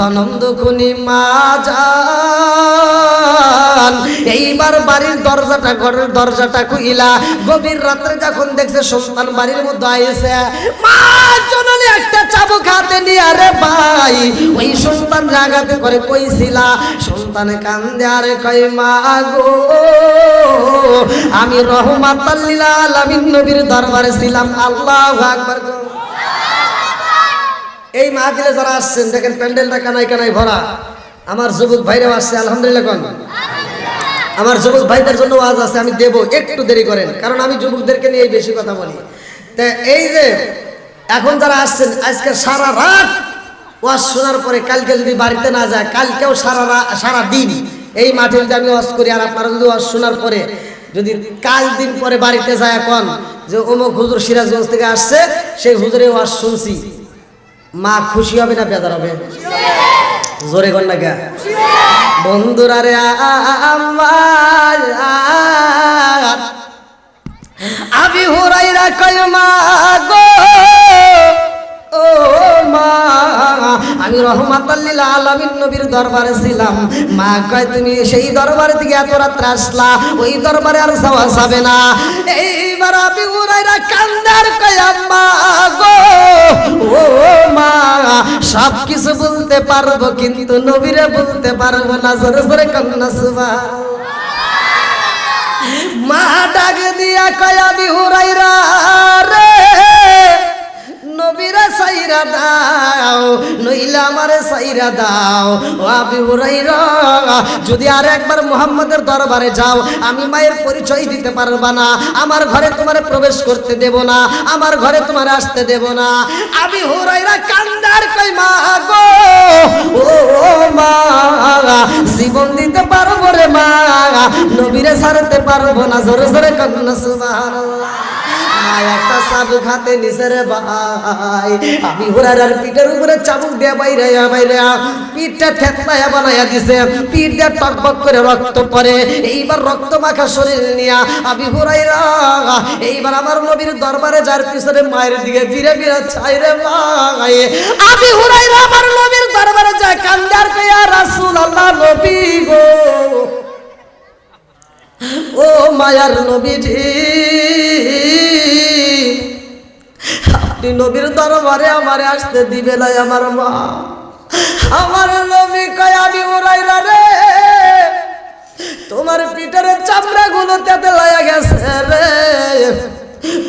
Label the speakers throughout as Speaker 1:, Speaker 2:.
Speaker 1: জনম দুখুনি মা জান এইবার বাড়ির দরজাটা ঘরের দরজাটা খুইলা গভীর রাত্রে যখন দেখছে সন্তান বাড়ির মধ্যে আইছে মা জননী একটা চাবুক হাতে নিয়ে আরে ভাই ওই সন্তান জাগাতে করে কইছিলা সন্তান কান্দে আরে কই মা গো আমি রহমাতাল লিল আলামিন নবীর দরবারে ছিলাম। আল্লাহু আকবার। এই মাহফিলে যারা আসছেন দেখেন প্যান্ডেলটা কানায় কানায় ভরা। আমার যুবক ভাইরাও আসছে আলহামদুলিল্লাহ কোন আমার যুবক ভাইদের জন্য ওয়াজ আছে, আমি দেব, একটু দেরি করেন কারণ আমি যুবকদেরকে নিয়ে বেশি কথা বলি। তা এই যে এখন যারা আসছেন আজকে সারা রাত ওয়াজ শোনার পরে কালকে যদি বাড়িতে না যায় কালকেও সারা দিন এই মাঠে যদি আমি ওয়াজ করি আর আপনারা যদি ওয়াজ শোনার পরে যদি কাল দিন পরে বাড়িতে যায় এখন যে অমুক হুজুর সিরাজগঞ্জ থেকে আসছে সেই হুজুরের ওয়াজ শুনছি, মা খুশি হবে না বেজার হবে? জোরে কর না কে বন্ধুরা রে আমার আবি হুরায়রা কয় মা গো ও মা আমি রহমাতাল লিল আলামিন নবীর দরবারে ছিলাম। মা কয় তুমি সেই দরবারে থেকে এত রাত্রে আসলা, ওই দরবারে আর যাওয়া যাবে না। এইবার আবি হুরায়রা কান্দার কয় আম্মা গো ও মা সব কিছু বলতে পারবো কিন্তু নবীরে বলতে পারবো না। জোরে জোরে কান্না সুবহানাল্লাহ। মা ডাক দিয়া কয় আবি হুরায়রা রে নবীরে সাইরা দাও নইলে আমারে সাইরা দাও। ও আবি হুরায়রা যদি আর একবার মুহাম্মদের দরবারে যাও আমি মায়ের পরিচয় দিতে পারবা না, আমার ঘরে তোমারে প্রবেশ করতে দেব না, আমার ঘরে তোমারে আসতে দেব না। আবি হুরায়রা কান্দার কই মা গো ও মা জীবন দিতে পারবো রে মা, নবীরে ছাড়তে পারবো না। জোরে জোরে কান্না সুবহানাল্লাহ। একটা চাবুক হাতে নিছে রে ভাই, আবি হুরায়রার পিঠের উপরে চাবুক দিয়ে বাইরে পিঠটা থেতলায়া বানায়া দিছে, পিঠ দিয়ে টকবক করে রক্ত পড়ে। এইবার রক্ত মাখা শরীর নিয়া আবি হুরায়রা এইবার আমার নবীর দরবারে যার পিছনে মায়ের দিকে ফিরে ফিরে চাই রে ভাই। আবি হুরায়রা আমার নবীর দরবারে যায় কান্দার কয় ইয়া রাসূলুল্লাহ নবী গো ও মায়ার নবীজি আপনি নবীর দরবারে আমারে আসতে দিবে না আমার মা। আমার নবী কয় আবি হুরায়রা রে তোমার পিঠের চামড়া গুলো তেতে লাগা গেছে রে,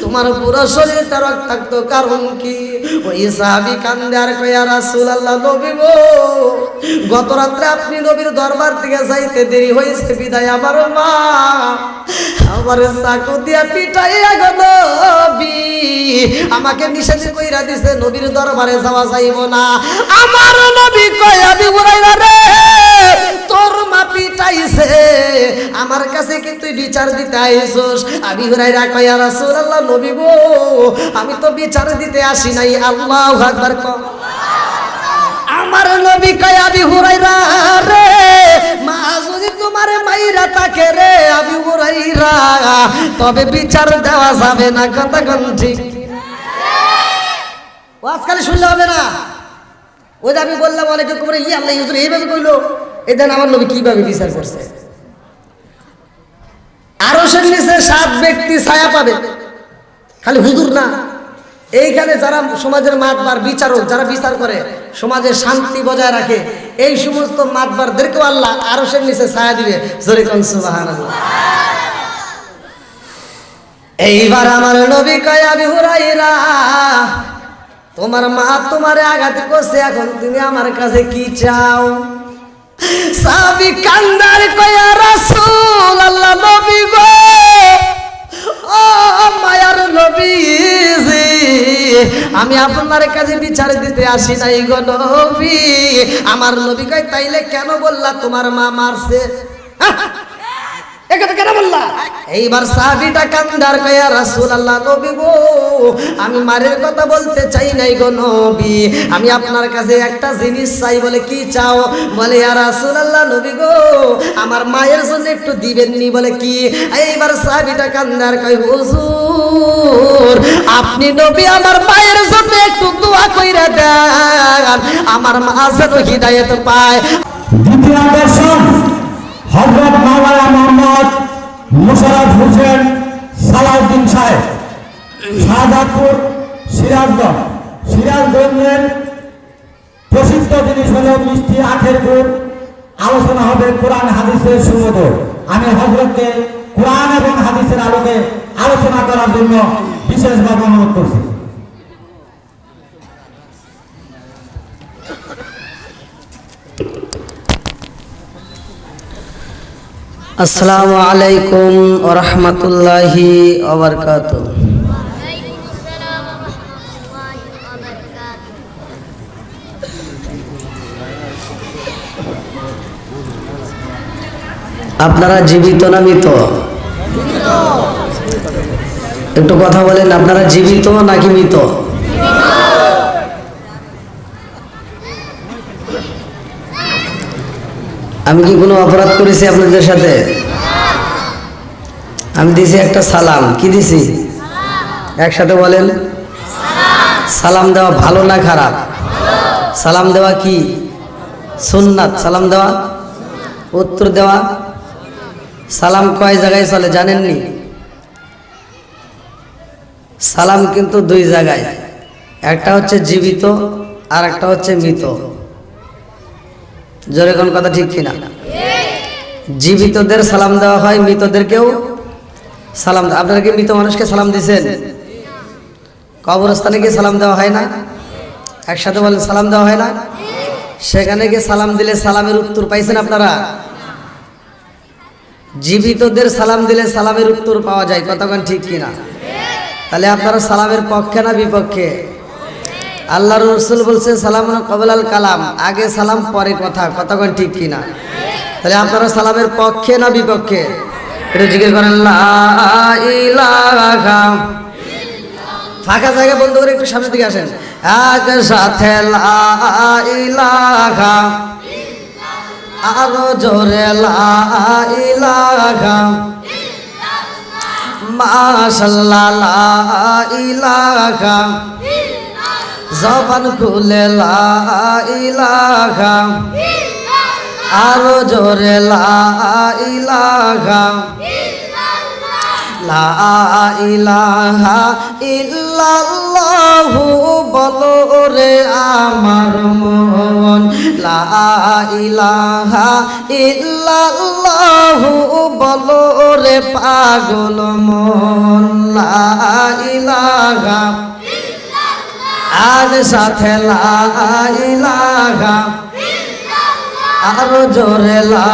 Speaker 1: তোমার পুরো শরীরটা রক্তাক্ত কারণ কি? ওই সাহাবী কান্দে আর কয় ইয়া রাসূলুল্লাহ নবী গো গত রাতে আপনি নবীর দরবার থেকে যাইতে দেরি হয়েছে বিদায় আমার মা আমার চাকু দিয়া পিটাইয়া গো নবী আমাকে নিষেধ কইরা দিছে নবীর দরবারে যাওয়া যাইব না। আমার নবী কয় আবি হুরায়রা রে তোর মা পিটাইছে আমার কাছে কি তুই বিচার দিতে আইছস? আবি হুরায়রা কয় ইয়া রাসূলুল্লাহ নবী গো আমি তো বিচার দিতে আসি নাই। আল্লাহু আকবার। আমার নবী কয় আবি হুরায়রা রে মা যদি তোমারে মাইরা থাকে রে আবি হুরায়রা তবে বিচার দেওয়া যাবে না। কথা কোন ঠিক আজকাল শুনলে হবে না। ওই যে আমি বললাম অনেকে করে ই আল্লাহ হুজুর এইভাবে কইলো, এই দেন আমার নবী কিভাবে বিচার করছে। আরশের নিচে 7 ব্যক্তি ছায়া পাবে, খালি হুজুর না, এইখানে যারা সমাজের মাতবার বিচারক যারা বিচার করে সমাজের শান্তি বজায় রাখে এই সমস্ত মাতবারদেরকেও আল্লাহ আরশের নিচে ছায়া দিবে। জোরে কোন সুবহানাল্লাহ। এইবার আমার নবী কয় আবি হুরায়রা তোমার মা তোমারে আঘাত করছে, এখন তুমি আমার কাছে কি চাও? সাহাবী কান্দার কয় ইয়া রাসূলুল্লাহ নবী গো ও মায়ার নবীজি আমি আপনার কাছে বিচার দিতে আসি নাই গো নবী। আমার নবী কয় তাইলে কেন বললা তোমার মা মারছে?
Speaker 2: এ কথা কেন বললা?
Speaker 1: এইবার সাহাবীটা কান্দার কয়া রাসূলুল্লাহ নবী গো আমি মারের কথা বলতে চাই নাই গো নবী, আমি আপনার কাছে একটা জিনিস চাই। বলে কি চাও? বলে ইয়া রাসূলুল্লাহ নবী গো আমার মায়ের জন্য একটু দিবেন নি। বলে কি? এইবার সাহাবীটা কান্দার কয় হুজুর আপনি নবী আমার মায়ের জন্য একটু দোয়া কইরা দেন, আমার মা যেন হিদায়াত পায়।
Speaker 3: দ্বিতীয় দর্শন হযরত মাওলানা মোহাম্মদ মোশাররফ হোসেন সালাউদ্দিন সাহেব, শাহজাদপুর, সিরাজগঞ্জের প্রসিদ্ধ জিনিস হলো মিষ্টি আখের গুড়। আলোচনা হবে কোরআন হাদিসের সুমধুর। আমি হযরতকে কোরআন এবং হাদিসের আলোকে আলোচনা করার জন্য বিশেষভাবে অনুরোধ করছি।
Speaker 1: আসসালামু আলাইকুম ওয়া রাহমাতুল্লাহি ওয়া বারাকাতুহু। আপনারা জীবিত না মৃত? একটু কথা বলেন, আপনারা জীবিত নাকি মৃত? আমি কি কোনো অপরাধ করেছি আপনাদের সাথে? আমি দিছি একটা সালাম। কি দিছি? একসাথে বলেন। সালাম দেওয়া ভালো না খারাপ? সালাম দেওয়া কি সুন্নাত? সালাম দেওয়া, উত্তর দেওয়া। সালাম কয় জায়গায় চলে জানেননি? সালাম কিন্তু দুই জায়গায়, একটা হচ্ছে জীবিত আর একটা হচ্ছে মৃত। জোরে কোন কথা ঠিক কিনা? জীবিতদের সালাম দেওয়া হয়, মৃতদেরকেও সালাম। আপনারা কি মৃত মানুষকে সালাম দিয়েছেন? কবরস্থানে গিয়ে সালাম দেওয়া হয় না? একসাথে বলেন, সালাম দেওয়া হয় না? সেখানে গিয়ে সালাম দিলে সালামের উত্তর পাইছেন আপনারা? জীবিতদের সালাম দিলে সালামের উত্তর পাওয়া যায়, কতক্ষণ ঠিক কিনা? তাহলে আপনারা সালামের পক্ষে না বিপক্ষে? আল্লাহর রাসূল বলছে সালামুন ক্বাবলাল কালাম, আগে সালাম পরে কথা, কতক্ষণ ঠিক কিনা? তাহলে আপনারা সালামের পক্ষে না বিপক্ষে? এটা জিকির করেন লা ইলাহা। ফাঁকা জায়গা বন্ধ করে একটু সামনের দিকে আসেন। একসাথে লা ইলাহা, আরো জোরে লা ইলাহা, মাশাআল্লাহ লা ইলাহা, জবান খুলে লা ইলাহা, আরো জোরে লা ইলাহা, লা ইলাহা ইল্লাল্লাহু বলো রে আমার মন, লা ইলাহা ইল্লাল্লাহু বলো রে পাগল মন, লা ইলাহা আজ সাথে লা ইলাহা, আরো জোরে লা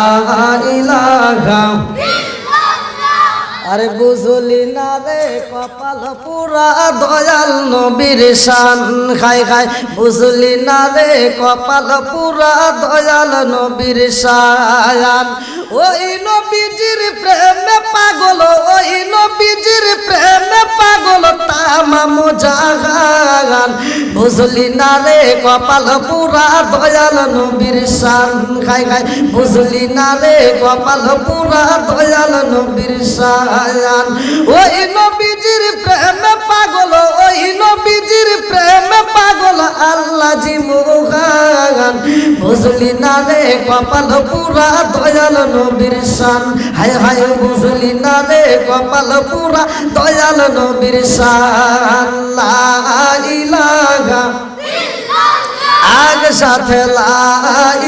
Speaker 1: ইলাহা। আরে বুঝলি না রে কপাল পুরা দয়াল নবীর শান, খায় খায় বুঝলি না রে কপাল পুরা দয়াল নবীর শান। ওই নবীজির প্রেমে পাগল, ওই নবীজির প্রেমে পাগল তামাম জাহান। বুঝলি না রে কপাল পুরা দয়াল নবীর শান, খায় খায় বুঝলি না রে কপাল পুরা দয়াল নবীর শান। ওই নবীজির প্রেমে পাগল, ওই নবীজির প্রেমে পাগল আল্লাহ জি মুগান। বুঝলি না রে কপাল পুরা দয়াল নবীর শান, হায় হায় বুঝলি না রে কপাল পুরা দয়াল নবীর শান। লা ইলাহা আগ সাথে লা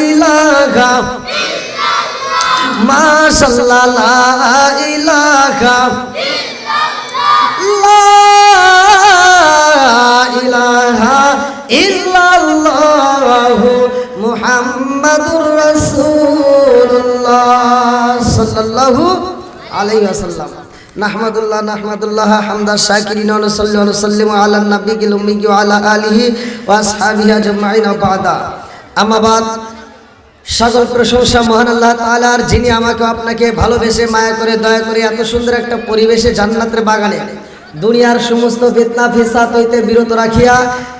Speaker 1: ইলাহা, মাশাআল্লাহ লা ইলাহা, লা ইলাহা ইল্লাল্লাহু মুহাম্মাদুর রাসূলুল্লাহ সাল্লাল্লাহু আলাইহি ওয়াসাল্লাম। নাহমাদুল্লাহ হামদা শাকিরিন ওয়া নুসাল্লি ওয়া নুসাল্লিমু আলা নবিয়িল উম্মি ওয়া আলা আলিহি ওয়া আসহাবিহি আজমাইন। বাদা আম্মা বাদ, সকল প্রশংসা মহান আল্লাহ তাআলার, যিনি আমাকে আপনাকে ভালোবেসে মায়া করে দয়া করে এত সুন্দর একটা পরিবেশে জান্নাতের বাগানে দুনিয়ার সমস্ত ফিতনা ফিসাদ হইতে বিরত রাখিয়া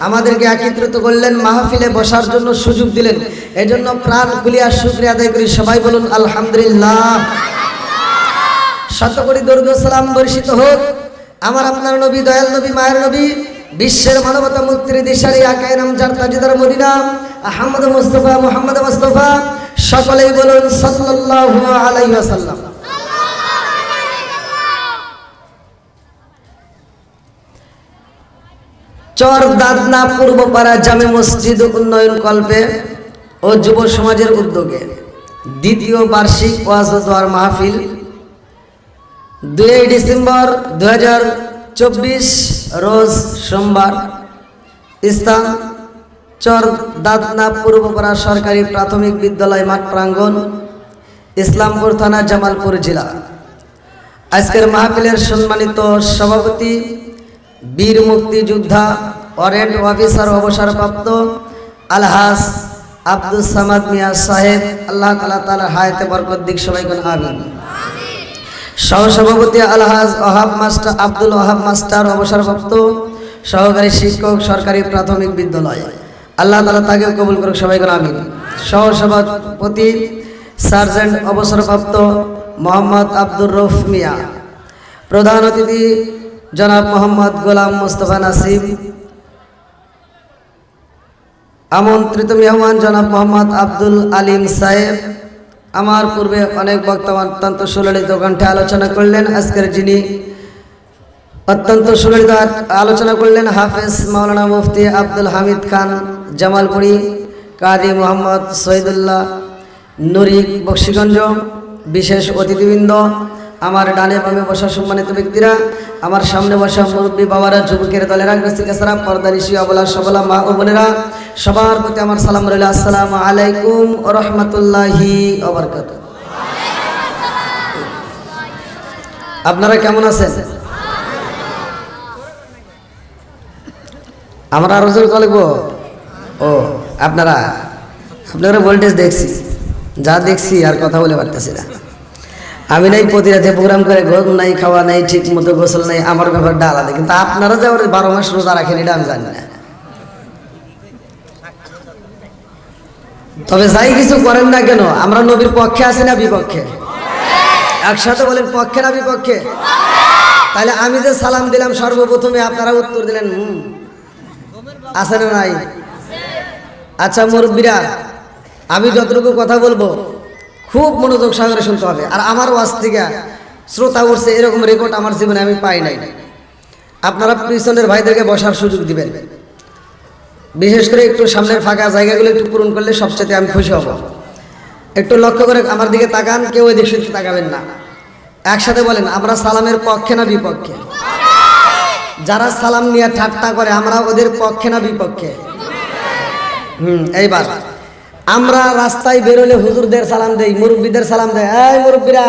Speaker 1: আমাদেরকে একত্রিত করলেন, মাহফিলে বসার জন্য সুযোগ দিলেন। এজন্য প্রাণ খুলিয়া শুকরিয়া আদায় করি। সবাই বলুন আলহামদুলিল্লাহ। শত কোটি দরুদ ও সালাম বর্ষিত হোক আমার আপনার নবী, দয়াল নবী, মায়ের নবী, বিশ্বের মানবতা মুক্তির দিশারি আকায়ে নামজার তাজদার মদিনা আহমদ মুস্তাফা মুহাম্মদ মুস্তাফা। সকলেই বলুন সাল্লাল্লাহু আলাইহি ওয়াসাল্লাম। চর দাদনা পূর্বপাড়া জামে মসজিদ উন্নয়ন কল্পে ও যুব সমাজের উদ্যোগে দ্বিতীয় বার্ষিক ওয়াজ ও দোয়ার মাহফিল 2 ডিসেম্বর 2024 রোজ সোমবার, স্থান চর দাদনা পূর্বপাড়া সরকারি প্রাথমিক বিদ্যালয় মাঠ প্রাঙ্গণ, ইসলামপুর থানা, জামালপুর জেলা। আজকের মাহফিলের সম্মানিত সভাপতি বীর মুক্তিযোদ্ধা ওয়ারেন্ট অফিসার অবসরপ্রাপ্ত আলহাজ আব্দুল সামাদ মিয়া সাহেব, আল্লাহ তাআলা তাআলা হায়াতে বরকত দিক। সবাই কোন আমিন। সহসভাপতি আলহাজ ওহাব মাস্টার আব্দুল ওহাব মাস্টার অবসরপ্রাপ্ত সহকারী শিক্ষক সরকারি প্রাথমিক বিদ্যালয়, আল্লাহ তাআলা তাকে কবুল করুক। সবাই কোন আমিন। সহসভাপতি সার্জেন্ট অবসরপ্রাপ্ত মোহাম্মদ আব্দুর রউফ মিয়া। প্রধান অতিথি জনাব মোহাম্মদ গোলাম মুস্তফা নাসিম। আমন্ত্রিত মেহমান জনাব মোহাম্মদ আব্দুল আলিম সাহেব। আমার পূর্বে অনেক বক্তা অত্যন্ত সুললিত কণ্ঠে আলোচনা করলেন। আজকের যিনি অত্যন্ত সুললিত আলোচনা করলেন হাফেজ মাওলানা মুফতি আব্দুল হামিদ খান জামালপুরি, কারি মোহাম্মদ শহীদুল্লাহ নুরি বক্সিগঞ্জ। বিশেষ অতিথিবৃন্দ, আমার ডানে বামে বসা সম্মানিত ব্যক্তিরা, আমার সামনে বসা মুরব্বী বাবারা, যুবকের দলের আগ্রস্তিকেসারা, পর্দানিশী অবলা সবলা মা ও বোনেরা, সবার প্রতি আমার সালাম রইল। আসসালামু আলাইকুম ওয়া রাহমাতুল্লাহি ওয়া বারাকাতুহু। আপনারা কেমন আছেন? আমরা আরো জোর লিখব। ও আপনারা ভোল্টেজ দেখছি, যা দেখছি আর কথা বলে পারতেছি না। আমি নাই প্রতি রাতে প্রোগ্রাম করে, ঘুম নাই, খাওয়া নাই, ঠিক মতো গোসল নাই, আমার ব্যাপারটা আলাদা। কিন্তু আপনারা যে 12 মাস রোজা রাখেন এটা আমি জানি না। তবে যাই কিছু করেন না কেন, আমরা নবীর পক্ষে আছি না বিপক্ষে? একসাথে বলেন, পক্ষে না বিপক্ষে? তাহলে আমি যে সালাম দিলাম সর্বপ্রথমে আপনারা উত্তর দিলেন আছে না নাই? আচ্ছা মুরব্বীরা, আমি যতটুকু কথা বলবো খুব মনোযোগ সহকারে শুনতে হবে। আর আমার ওয়াজ থেকে শ্রোতা উঠছে এরকম রেকর্ড আমার জীবনে আমি পাই নাই। আপনারা পিছনের ভাইদেরকে বসার সুযোগ দিবেন, বিশেষ করে একটু সামনের ফাঁকা জায়গাগুলো একটু পূরণ করলে সবচেয়ে আমি খুশি হব। একটু লক্ষ্য করে আমার দিকে তাকান, কেউ ওই দিকে তাকাবেন না। একসাথে বলেন, আমরা সালামের পক্ষে না বিপক্ষে? যারা সালাম নিয়ে ঠাট্টা করে আমরা ওদের পক্ষে না বিপক্ষে? এইবার আমরা রাস্তায় বেরোলে হুজুরদের সালাম দেই, মুরব্বীদের সালাম দেয়। এই মুরব্বীরা,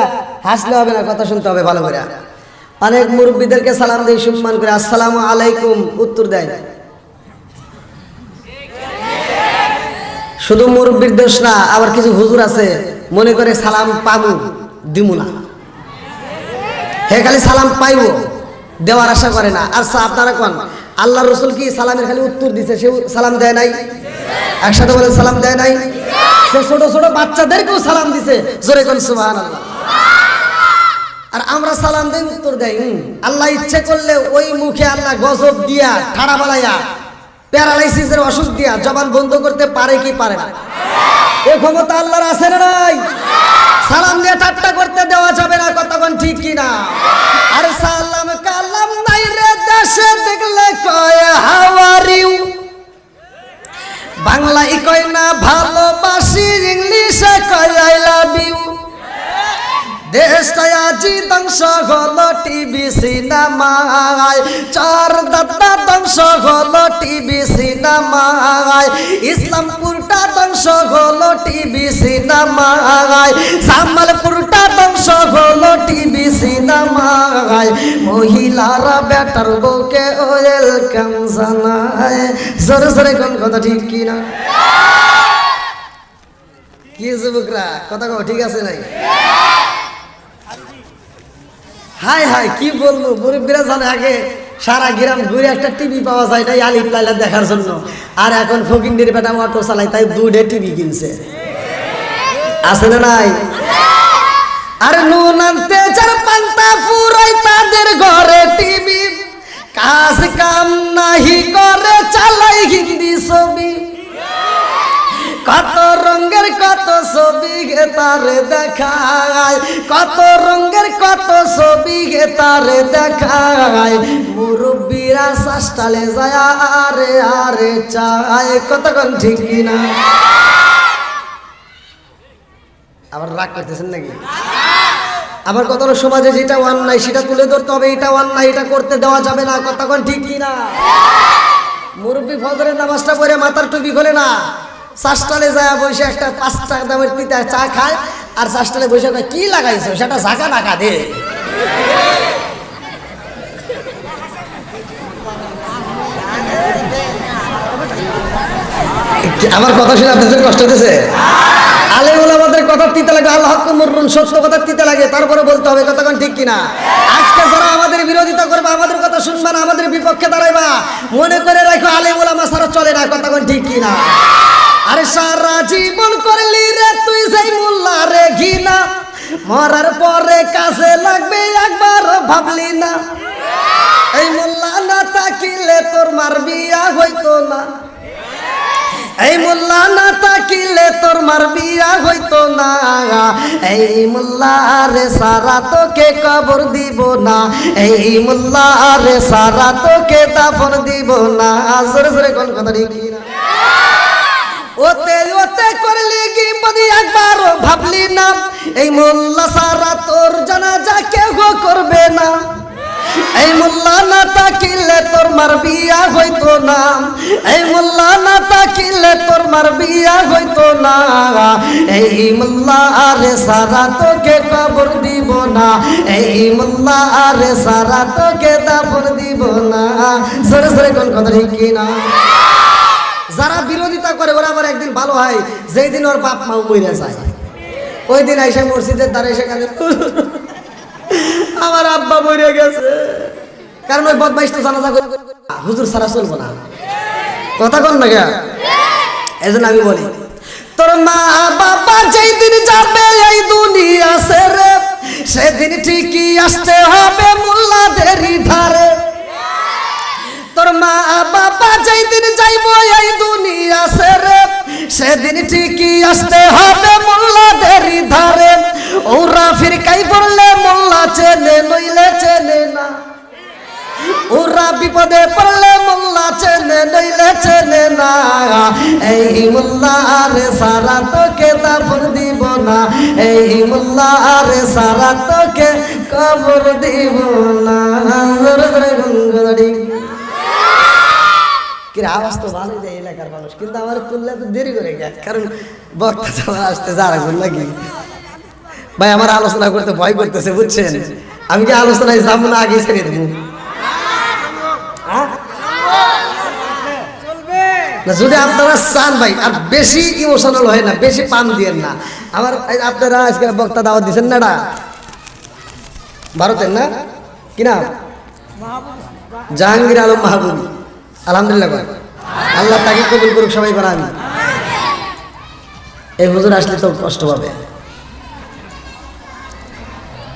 Speaker 1: হাসলে হবে না, কথা শুনতে হবে ভালো করে। অনেক মুরব্বীদেরকে সালাম দেই সম্মান করে, আসসালামু আলাইকুম, উত্তর দেয়। শুধু মুরব্বীর দোষ না, আবার কিছু হুজুর আছে মনে করে সালাম পাবো দিমু না, হে খালি সালাম পাইবো, দেওয়ার আশা করে না। আচ্ছা আপনারা কোন আল্লাহ রসুল কি সালামের খালি উত্তর দিছে, সে সালাম দেয় নাই? একসাথে বলেন, সালাম দেয় নাই? সে ছোট ছোট বাচ্চাদেরকেও সালাম দিছে, জোরে কোন সুবহানাল্লাহ। আর আমরা সালাম দেই, উত্তর দেই। আল্লাহ ইচ্ছে করলে ওই মুখে আল্লাহ গজব দিয়া, ঠাড়া বালাইয়া, প্যারালাইসিসের অসুখ দিয়া জবান বন্ধ করতে পারে কি পারে না? এই ক্ষমতা আল্লাহর আছে না নাই? সালাম দিয়ে ঠাট্টা করতে দেওয়া যাবে না, কতক্ষণ ঠিক কি না? আর সালাম কালাম নাই রে দেশে দেখলে কয় হাউ আর ইউ, বাংলায় কয় না ভালোবাসি, ইংলিশে কয় আই লাভ ইউ। দেশটা আজি ধ্বংস হলো টিভি সিনেমায়, চার দাদা ধ্বংস হলো টিভি সিনেমায়, ইসলামপুরটা ধ্বংস হলো টিভি সিনেমায়, জামালপুরটা ধ্বংস হলো টিভি সিনেমায়, মহিলারা বেটার বউকে ওয়েলকাম জানায়। জোরে জোরে কোন কথা ঠিক কিনা? কি যুবকরা কথা কও ঠিক আছে নাই? হাই হাই কি বলবো, মুরব্বীরা জানে আগে সারা গ্রাম ঘুরে একটা টিভি পাওয়া যায় তাই আলিফ লাইলা দেখার জন্য, আর এখন ফকিন্দির বেটা অটো চালায় তাই দুধে টিভি কিনছে। আছে না নাই? আরে নুন আনতে যার পান্তা ফুরাই তাদের ঘরে টিভি, কাজ কাম নাহি করে চালাই হিন্দি ছবি, কত রঙের কত ছবি গে তারে দেখায়, কত রঙের কত ছবি গে তারে দেখায়, মুরব্বীরা শাস্তালে যায় আরে আরে চায়, কতক্ষণ ঠিক কিনা? আবার রাগ করতেছেন নাকি? আমার কত সমাজে যেটা অন্যায় সেটা তুলে ধরতে হবে, এটা অন্যায় এটা করতে দেওয়া যাবে না, কতক্ষণ ঠিক কিনা? মুরব্বী ফজরের নামাজটা পড়ে মাথার টুপি খোলে না, চাষটালে যায় বসে একটা 5 টাকা দামের তিতা চা খায়, আর চাষটালে বসে কি লাগাইছো সেটা ঝাঁকা নাকা দে। আমার কথা শুনে আপনাদের কষ্ট হতেছে? আলেম ওলামাদের কথা তিতে লাগে, আল্লাহ মুররুন সত্য কথা তিতে লাগে, তারপরে বলতে হবে কতক্ষণ ঠিক কিনা? আজকে যারা আমাদের বিরোধিতা করবে, আমাদের কথা শুনবা না, আমাদের বিপক্ষে দাঁড়াইবা, মনে করে রাখো আলেম ওলামা ছাড়া চলে না, কতক্ষণ ঠিক কিনা? আরে সারা জীবন করলি রে তুই সেই মোল্লা রে ঘিনা, মরার পরে কাজে লাগবে একবার ভাবলি না, এই মোল্লা না তাকিলে তোর মার বিয়া হইতো না, এই মোল্লা না তাকিলে তোর মার বিয়া হইতো না, এই মোল্লা রে সারা তোকে কবর দিব না, এই মোল্লা রে সারা তোকে দাফন দিব না। জোরে জোরে কোন কথা ঠিক না? ওতে ওতে করলি কি বদি একবার ভাবলি না, এই মোল্লা সারা তোর জানাজা কেউ করবে না, এই মোল্লা না তাকিলে তোর মার বিয়া হইতো না, এই মোল্লা না তাকিলে তোর মার বিয়া হইতো না, এই মোল্লা রে সারা তোকে কবর দিব না, এই মোল্লা রে সারা তোকে দাফন দিব না। সরে সরে কোন কথা ঠিক কিনা? যারা বিরোধিতা করে ওরা আবার একদিন ভালো হয়, যেই দিন ওর বাপ মা মরে যায়, ওই দিন আইসা মসজিদের দ্বারে এসে কাঁদে আমার আব্বা মরে গেছে, কারণ ওই বদমাইশ তো জানাজা করে হুজুর ছাড়া চলবো না, কথা কন না কে? এই জন্য আমি বলি তোর মা বাবা যেই দিন যাবে এই দুনিয়া ছেড়ে, সেদিন ঠিকই আসতে হবে মোল্লাদেরই ধারে, তোর মা বাবা যেই দিন যাইব এই দুনিয়া ছেড়ে, সেদিন ঠিকই আসতে হবে মোল্লাদেরই ধারে, ওরা ফিরকাই পড়লে মোল্লা চেনে নইলে চেনে না, ওরা বিপদে পড়লে মোল্লা চেনে নইলে চেনে না, এই মোল্লা রে সারা তোকে দাফন দিব না, এই মোল্লা রে সারা তোকে কবর দিব না। আওয়াজ তো ভালোই যায় এলাকার মানুষ, কিন্তু আমার তুললে তো দেরি করে গেছে, কারণ বক্তা আমার আসতে যারা নাকি ভাই আমার আলোচনা করতে ভয় করতেছে, বুঝছেন? আমি কি আলোচনায় যাবো না আগে ছেড়ে দেবো? যদি আপনারা চান ভাই আর বেশি ইমোশনাল হয় না, বেশি পান দিয়েন না। আমার আপনারা আজকে বক্তা দাওয়াত দিচ্ছেন না, ভারতের না কিনা জাহাঙ্গীর আলম মাহবুবী, আলহামদুলিল্লাহ, আল্লাহ তাকে কবুল করুক, সবাই করা। আমি এই হুজুর আসলে তো কষ্ট পাবে।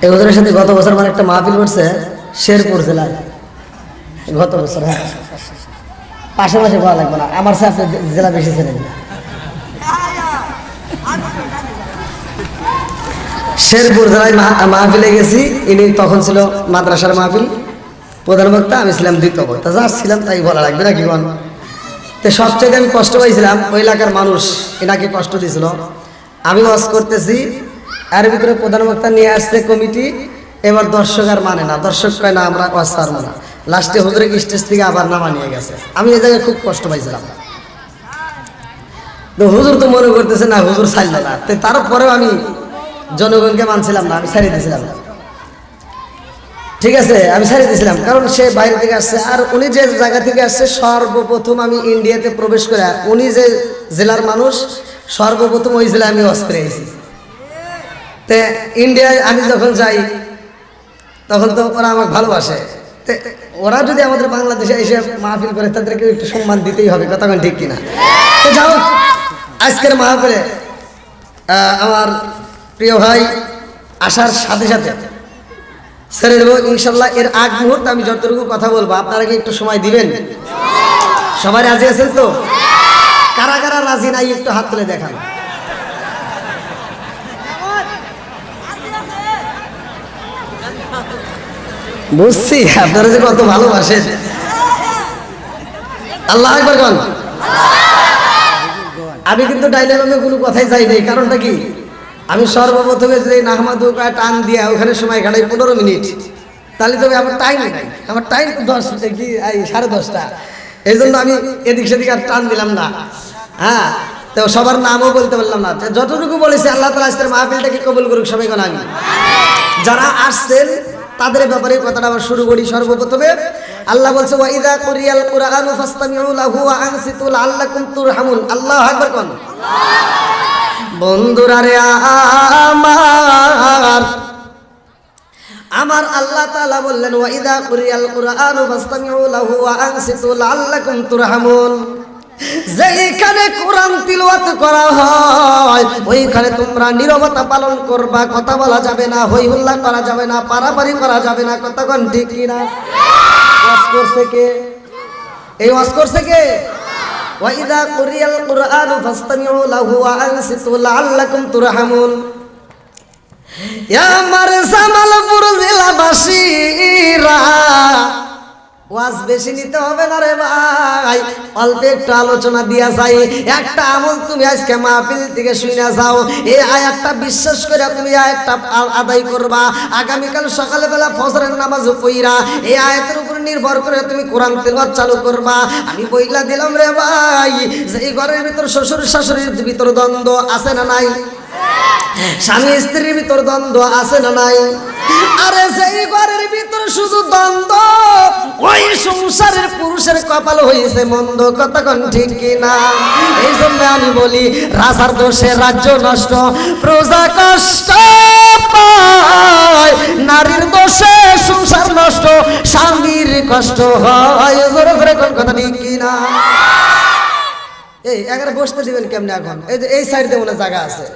Speaker 1: এই হুজুরের সাথে গত বছর মানে একটা মাহফিল করছে শেরপুর জেলায়, গত বছর। হ্যাঁ, পাশাপাশি পাওয়া লাগবে না, আমার সাথে জেলা বেশি ছিলেন। শেরপুর জেলায় মাহফিলে গেছি, ইনি তখন ছিল মাদ্রাসার মাহফিল, প্রধান বক্তা, আমি ছিলাম দ্বিতীয় বক্তা। যা ছিলাম তাই বলা লাগবে নাকি কোন? তো সবচেয়ে আমি কষ্ট পাইছিলাম ওই এলাকার মানুষ এনাকে কষ্ট দিয়েছিল। আমি ওয়াজ করতেছি, এর ভিতরে প্রধান বক্তা নিয়ে আসছে কমিটি, এবার দর্শক আর মানে না, দর্শক কয় না আমরা ওয়াজ ছাড়বো না, লাস্টে হুজুরের স্টেজ থেকে আবার নামা নিয়ে গেছে। আমি এই জায়গায় খুব কষ্ট পাইছিলাম। তো হুজুর তো মনে করতেছে না হুজুর ছাড়ল না, তারপরেও আমি জনগণকে মানছিলাম না, আমি ছাড়িয়ে দিয়েছিলাম। ঠিক আছে, আমি ছাড়িয়ে দিয়েছিলাম, কারণ সে বাইরে থেকে আসছে, আর উনি যে জায়গা থেকে আসছে সর্বপ্রথম আমি ইন্ডিয়াতে প্রবেশ করে, উনি যে জেলার মানুষ সর্বপ্রথম হয়েছিল আমি অস্ত্রে এসেছি। তো ইন্ডিয়ায় আমি যখন যাই তখন তো ওরা আমাকে ভালোবাসে। তো ওরা যদি আমাদের বাংলাদেশে এসে মাহফিল করে তাদেরকে একটু সম্মান দিতেই হবে, কথা ঠিক কিনা? তো যাও, আজকের মাহফিলে আমার প্রিয় ভাই আসার সাথে সাথে ছেড়ে দেবো ইনশাল্লাহ। এর আগ মুহূর্তে আমি যতটুকু কথা বলবো আপনারা কি একটু সময় দিবেন? সবাই রাজি আছেন তো? কারা কারা রাজি নাই একটু হাত তুলে দেখান। বুঝছি আপনারা যে কত ভালোবাসেন। আল্লাহ আকবার বল। আমি কিন্তু ডাইনামে কোনো কথাই চাই নাই, কারণটা কি? আমি সর্বপ্রথমে যে নাহমাদুকা টান দিয়া ওখানে সময় কাটাই 15 মিনিট, তাহলে তবে আমার টাইম নাই, আমার টাইম 10 কি 10:30। এই জন্য আমি এদিক সেদিক আর টান দিলাম না। হ্যাঁ, তো সবার নামও বলতে পারলাম না। যতটুকু বলেছি আল্লাহ তাআলা আজকের মাহফিলটাকে কবুল করুক সবাই কোন আমি। যারা আসছেন তাদের ব্যাপারে কথাটা আবার শুরু করি। সর্বপ্রথমে আল্লাহ বলছে ওয়াইদা কুরিয়াল কুরআনু ফাসতামিউ লাহু ওয়া আনসিতু লাআল্লাকুম তুরহামুন। আল্লাহু আকবার কোন। বন্ধুরা রে আমার আল্লাহ তাআলা বললেন ওয়াইদা কুরিয়াল কুরআনু ফাসতামিউ লাহু ওয়া আনসিতু লাআল্লাকুম তুরহামুন। যেখানে কোরআন তিলাওয়াত করা হয় ওইখানে তোমরা নীরবতা পালন করবা, কথা বলা যাবে না, হই হুল্লা করা যাবে না, পারাপারি করা যাবে না, কতক্ষণ ঠিক কিনা? ওয়াজ করছে কে? এই ওয়াজ করছে কে? ওয়াইদা কুরিয়াল কুরআনু ফাসতামিউ লাহু ওয়া আনসিতু লাআল্লাকুম তুরহামুন। ইয়া আমার জামালপুর জেলাবাসীরা, ওয়াজ বেশি নিতে হবে না রে ভাই, অল্প একটু আলোচনা দিয়া যাই। একটা আমল তুমি আজকে মাহফিল থেকে শুনে যাও, এই আয়াতটা বিশ্বাস করে তুমি আয়াতটা আদায় করবা। আগামীকাল সকালবেলা ফজরের নামাজ পড়া এই আয়াতের উপর নির্ভর করে তুমি কোরআন তিলাওয়াত চালু করবা। আমি বইলা দিলাম রে ভাই, যে এই ঘরের ভিতর শ্বশুর শাশুড়ির ভিতর দ্বন্দ্ব আছে না নাই? স্বামী স্ত্রীর ভিতর দ্বন্দ্ব আছে না নাই? আরে সেই ঘরের ভিতর শুধু দ্বন্দ্ব, ওই সংসারের পুরুষের কপাল হয়েছে মন্দ, কতক্ষণ ঠিক কিনা? এই জন্য আমি বলি রাজার দোষে রাজ্য নষ্ট, প্রজা কষ্ট পায়, নারীর দোষে সংসার নষ্ট, স্বামীর কষ্ট হয়। জোরে করে কোন কথা ঠিক কিনা? এই এগারে বসতে দিবেন কেমনে? এখন এই যে এই সাইড দিয়ে মনে জায়গা আছে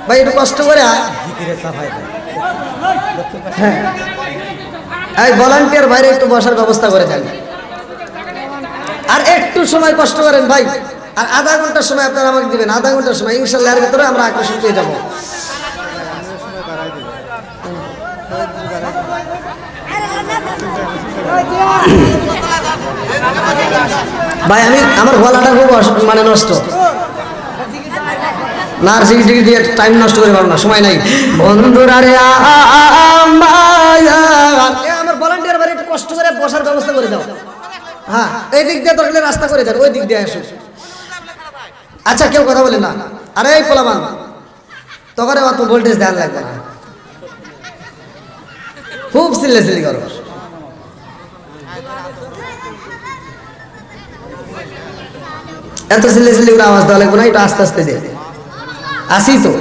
Speaker 1: ভাই, একটু কষ্ট করে। হ্যাঁ, এই ভলান্টিয়ার বাইরে একটু বসার ব্যবস্থা করে দেন, আর একটু সময় কষ্ট করেন ভাই। আর আধা ঘন্টার সময় আপনারা আমাকে দিবেন, আধা ঘন্টার সময় ইনশাল্লাহ এর ভিতরে আমরা আকর্ষণ পেয়ে যাবো। ভাই আমি আমার গলাটা খুব মানে নষ্ট না, আর সিগি দিয়ে টাইম নষ্ট করে পারবো না, সময় নাই। বন্ধুরা রে আমার ভলান্টিয়ার বাড়ি একটু কষ্ট করে বসার ব্যবস্থা করে দাও। হ্যাঁ, এই দিক দিয়ে ধরলে রাস্তা করে দেন, ওই দিক দিয়ে আসুন। আচ্ছা, কেউ কথা বলে না। আরে এই পোলাবান তখন অত ভোল্টেজ দেওয়া লাগবে না, খুব সিল্লি করো। এত সিল্লি করে আওয়াজ দেওয়া লাগবে না, একটু আস্তে আস্তে দিয়ে আসি তো।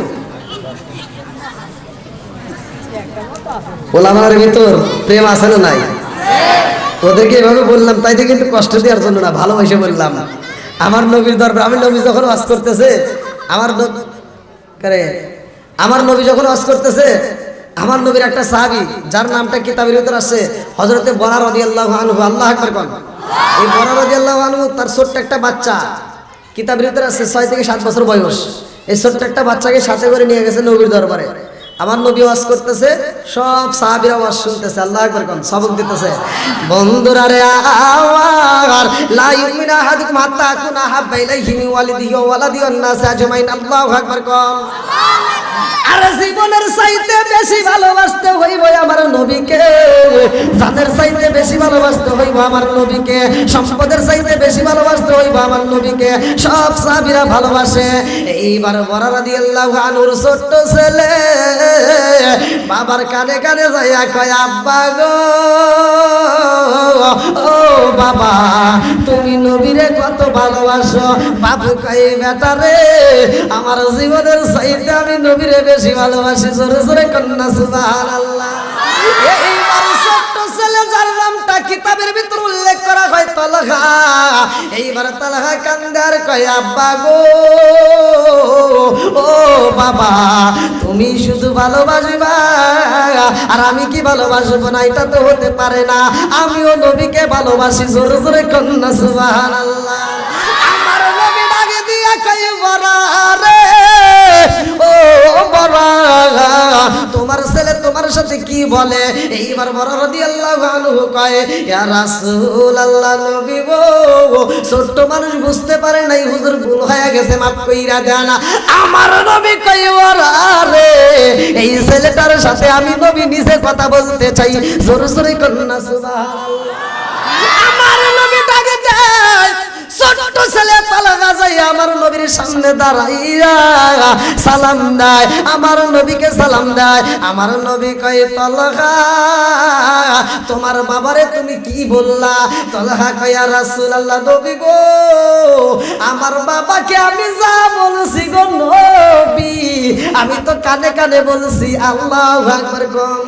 Speaker 1: ওলামার ভিতর প্রেম আছে না নাই? ওদেরকে এভাবে বললাম তাই থেকে কিন্তু কষ্ট দেওয়ার জন্য না, ভালোবাসে বললাম। আমার নবীর দরবার, আমি নবী যখন ওয়াজ করতেছে, আমার নবী যখন ওয়াজ করতেছে, আমার নবীর একটা সাহাবী যার নামটা কিতাবের ভিতর আছে হযরতে বরা রাদিয়াল্লাহু আনহু। আল্লাহু আকবার কোন। এই বরা রাদিয়াল্লাহু আনহু তার ছোট্ট একটা বাচ্চা, কিতাবের ভিতর আছে 6 থেকে 7 বছর বয়স, এই ছোট্ট একটা বাচ্চাকে সাথে করে নিয়ে গেছে নবীর দরবারে। আমার নবী ওয়াজ করতেছে, সব সাহাবীরা ওয়াজ শুনতেছে, আল্লাহু আকবার কোন, সবক দিতেছে। বন্ধুরা রে আমার লা ইউমিনু আহাদুকুম হাত্তা আকুনা হাব্বা ইলাইহি মিন ওয়ালিদিহি ওয়া ওয়ালাদিহি ওয়ান নাসি আজমাইন। আল্লাহু আকবার কোন। আর জীবনের চাইতে বেশি ভালোবাসতে হইব আমার নবীকে, জানের চাইতে বেশি ভালোবাসতে হইব আমার নবীকে, সম্পদের চাইতে বেশি ভালোবাসতে হইব আমার নবীকে। সব সাহাবীরা ভালোবাসে, এইবার বড় রাদিয়াল্লাহু আনহুর ছোট্ট ছেলে বাবার কানে কানে যাইয়া কয় আব্বা গো ও বাবা তুমি নবীরে কত ভালোবাসো। বাবু কয় বেটা রে আমার জীবনের চাইতে আমি নবীরে বেশি ভালোবাসি। জোরে জোরে কন্যা সুবহানাল্লাহ। এইবার ছোট্ট ছেলে যার নামটা কিতাবের ভিতর উল্লেখ করা হয় তালহা, এইবার তালহা কান্দার কয় আব্বা গো ও বাবা তুমি শুধু ভালোবাসবা আর আমি কি ভালোবাসবো না? এটা তো হতে পারে না, আমিও নবীকে ভালোবাসি। জোরে জোরে কন্যা সুবহানাল্লাহ। আমার নবী ডাকে দিয়া কয় বড়া রে ও বড়া তোমার ছেলে তোমার সাথে কি বলে? এইবার বড় রাদিয়াল্লাহু আনহু কয় ইয়া রাসূলুল্লাহ নবী গো ছোট্ট মানুষ বুঝতে পারে নাই, হুজুর ভুল হয়ে গেছে, মাফ কইরা দেন। আমার নবী কয় ওরা রে এই ছেলেটার সাথে আমি নবী নিজে কথা বলতে চাই। জোরে জোরে কন্যা সুবহানাল্লাহ। আমার নবী ডাকে দেয় ছোট্ট ছেলে তালহা যাইয়া আমার নবীর সামনে দাঁড়াইয়া সালাম দেয়, আমার নবীকে সালাম দেয়। আমার নবী কয় তালহা তোমার বাবারে তুমি কি বললা? তালহা কয় ইয়া রাসূলুল্লাহ নবী গো আমার বাবাকে আমি যা বলছি গো নবী আমি তো কানে কানে বলছি। আল্লাহু আকবার কম।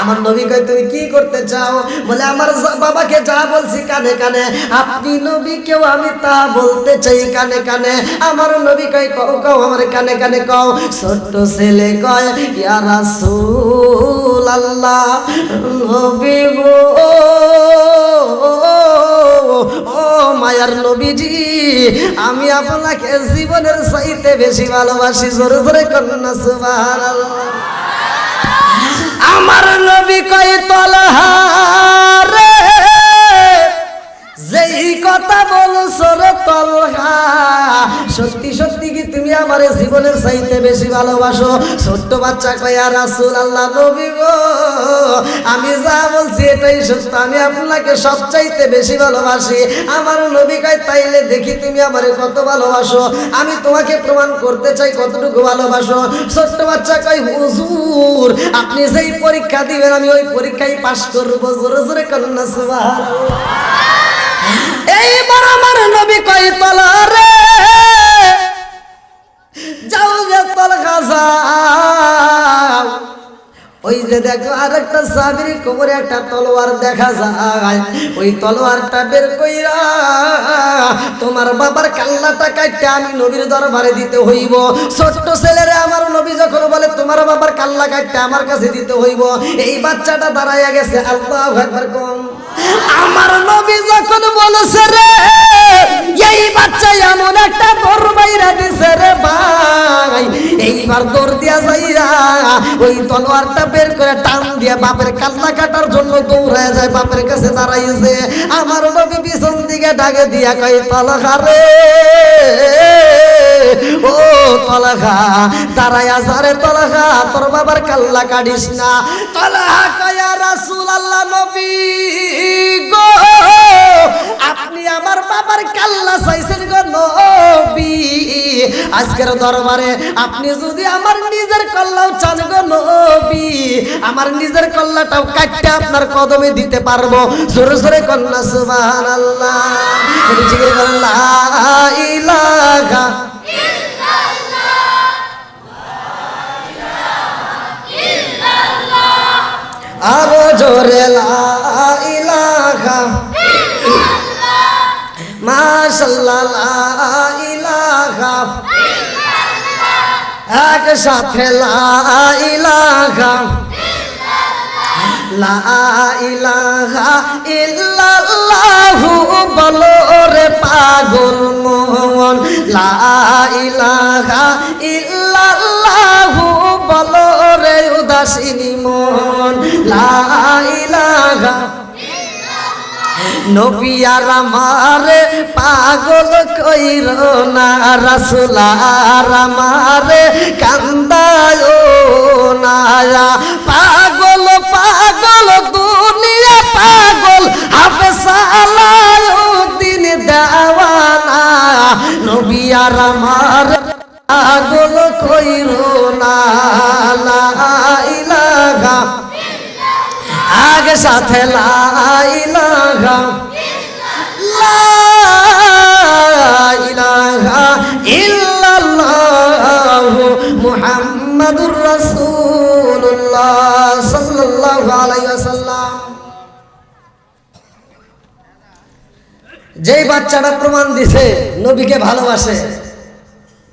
Speaker 1: আমার নবী কয় তুমি কি করতে চাও? বলে আমার বাবাকে যা বলছি কানে কানে, আপনি নবীকেও আমি তা বলতে চাই কানে কানে। আমার নবী কয় কও কও আমার কানে কানে কও। ছোট্ট ছেলে কয় ইয়া রাসূলুল্লাহ নবী গো ও মায়ার নবীজি আমি আপনাকে জীবনের চাইতে বেশি ভালোবাসি। জোরে জোরে কন্যা সুবহানাল্লাহ। আমার নবী কয় তালহা রে যেই কথা বলছো রে তালহা সত্যি সত্যি কি তুমি আমার জীবনের চাইতে বেশি ভালোবাসো? ছোট্ট বাচ্চা কয় ইয়া রাসূলুল্লাহ নবী গো আমি যা বলছি এটাই সত্য, আমি আপনাকে সবচাইতে বেশি ভালোবাসি। আমার নবী কয় তাইলে দেখি তুমি আমারে কত ভালোবাসো, আমি তোমাকে প্রমাণ করতে চাই কতটুকু ভালোবাসো। ছোট্ট বাচ্চা কয় হুজুর আপনি যেই পরীক্ষা দিবেন আমি ওই পরীক্ষায় পাস করব। জোরে জোরে কন্যা সুবহানাল্লাহ। এইবার আমার নবী কয় তালহা রে যাও যে তালহা যাও ওই যে দেখো আরেকটা সাহাবীর কোমরে একটা তলোয়ার দেখা যায়, ওই তলোয়ারটা বের কইরা তোমার বাবার কাল্লাটা কাটতে আমি নবীর দরবারে দিতে হইব। ছোট্ট ছেলেরে আমার নবী যখন বলে তোমার বাবার কাল্লা কাটতে আমার কাছে দিতে হইব, এই বাচ্চাটা দাঁড়াইয়া গেছে। আল্লাহু আকবার কম। আমার নবী যখন বলেছে রে এই বাচ্চা এমন একটা দৌড় বাইরা দিছে রে ভাই, এইবার দৌড় দিয়া যাইয়া ওই তলোয়ারটা বের করে টান দিয়া বাপের কাল্লা কাটার জন্য দৌড়ায় যায়, বাপের কাছে দাঁড়াইছে। আমার নবী পিছন দিকে ডাকে দিয়া কয় তালহা রে ও তালহা দাঁড়াইয়া যারে তালহা তোর বাবার কাল্লা কাটিস না। তালহা কয় ইয়া রাসূলুল্লাহ নবী গো আপনি আমার বাবার কাল্লা চাইছেন গো নবী, আজকের দরবারে আপনি যদি আমার নিজের কল্লাও চান গো নবী আমার নিজের কল্লাটাও কাটতে আপনার কদমে দিতে পারবো। জোরে জোরে কন্যা সুবহানাল্লাহ। জিকির করেন লা ইলাহা আরো জোরে লা ইলাহা মাশাআল্লাহ লা ইলাহা একসাথে লা ইলাহা লা ইলাহা ইল্লাল্লাহু বলো রে পাগল মন, লা ইলাহা ইল্লাল্লাহু বলো রে উদাসীনী মন, লা ইলাহা নবী আর আমারে পাগল কইর না, রাসূল আর আমারে কান্দায় না। পাগল পাগল দুনিয়া পাগল হাফেজ আলাউদ্দিন দেওয়ানা, নবী আর আমারে আগল কইরো না লা ইলাহা আগে সাথে লা ইলাহা লা ইলাহা ইল্লাল্লাহু মুহাম্মাদুর রাসূলুল্লাহ সাল্লাল্লাহু আলাইহি ওয়াসাল্লাম। যেই বাচ্চাটা প্রমাণ দিছে নবীকে ভালোবাসে,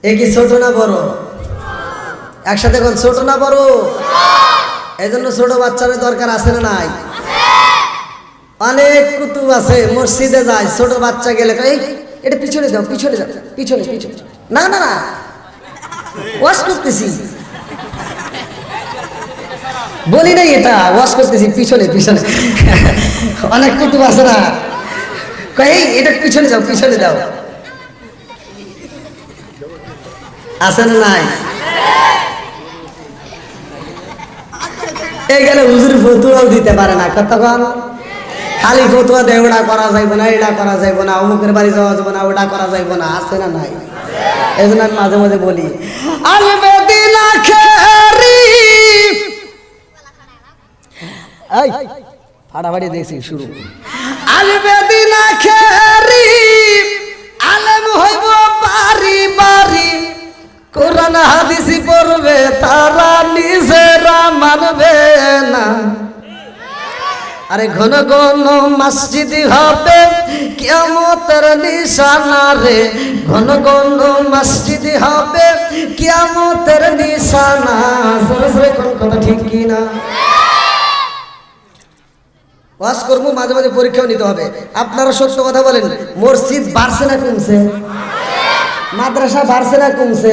Speaker 1: এ কি ছোট না বড়? একসাথে কোন ছোট না বড়? এই জন্য ছোট বাচ্চাদের দরকার আছে না নাই? অনেক কুতুব আছে মসজিদে যায়, ছোট বাচ্চা গেলে এই এটা পিছনে যাও, পিছনে যাও, পিছনে পিছনে। না না না, ওয়াশ করতেছি, বলি নাই এটা, ওয়াশ করতেছি, পিছনে পিছনে। অনেক কুতুব আছে না, এই এটা পিছনে যাও, পিছনে যাও। আছে না নাই? এই গেলে হুজুর ফতুয়াও দিতে পারে না, কতক্ষণ খালি ফতুয়া দেয়, ওটা করা যাইব না, এটা করা যাইব না, অমুকের বাড়ি যাওয়া যাবে না, ওটা করা যাইব না। আছে না নাই? এই জন্য আমি মাঝে মাঝে বলি আলবেদিনা খেরি, এই ফাটাফাটি দেখছি শুরু। আলবেদিনা খেরি আলেম হইব বাড়ি বাড়ি, কোরআন হাদিসি পড়বে তারা নিজেরা মানবে না। আরে ঘন ঘন মসজিদ হবে কিয়ামতের নিশানা রে, ঘন ঘন মসজিদ হবে কিয়ামতের নিশানা। সরে সরে কোন কথা ঠিক কি না? ওয়াজ করবো, মাঝে মাঝে পরীক্ষাও নিতে হবে। আপনারা সত্য কথা বলেন, মসজিদ বাড়ছে না কমছে? মাদ্রাসা বাড়ছে না কমছে?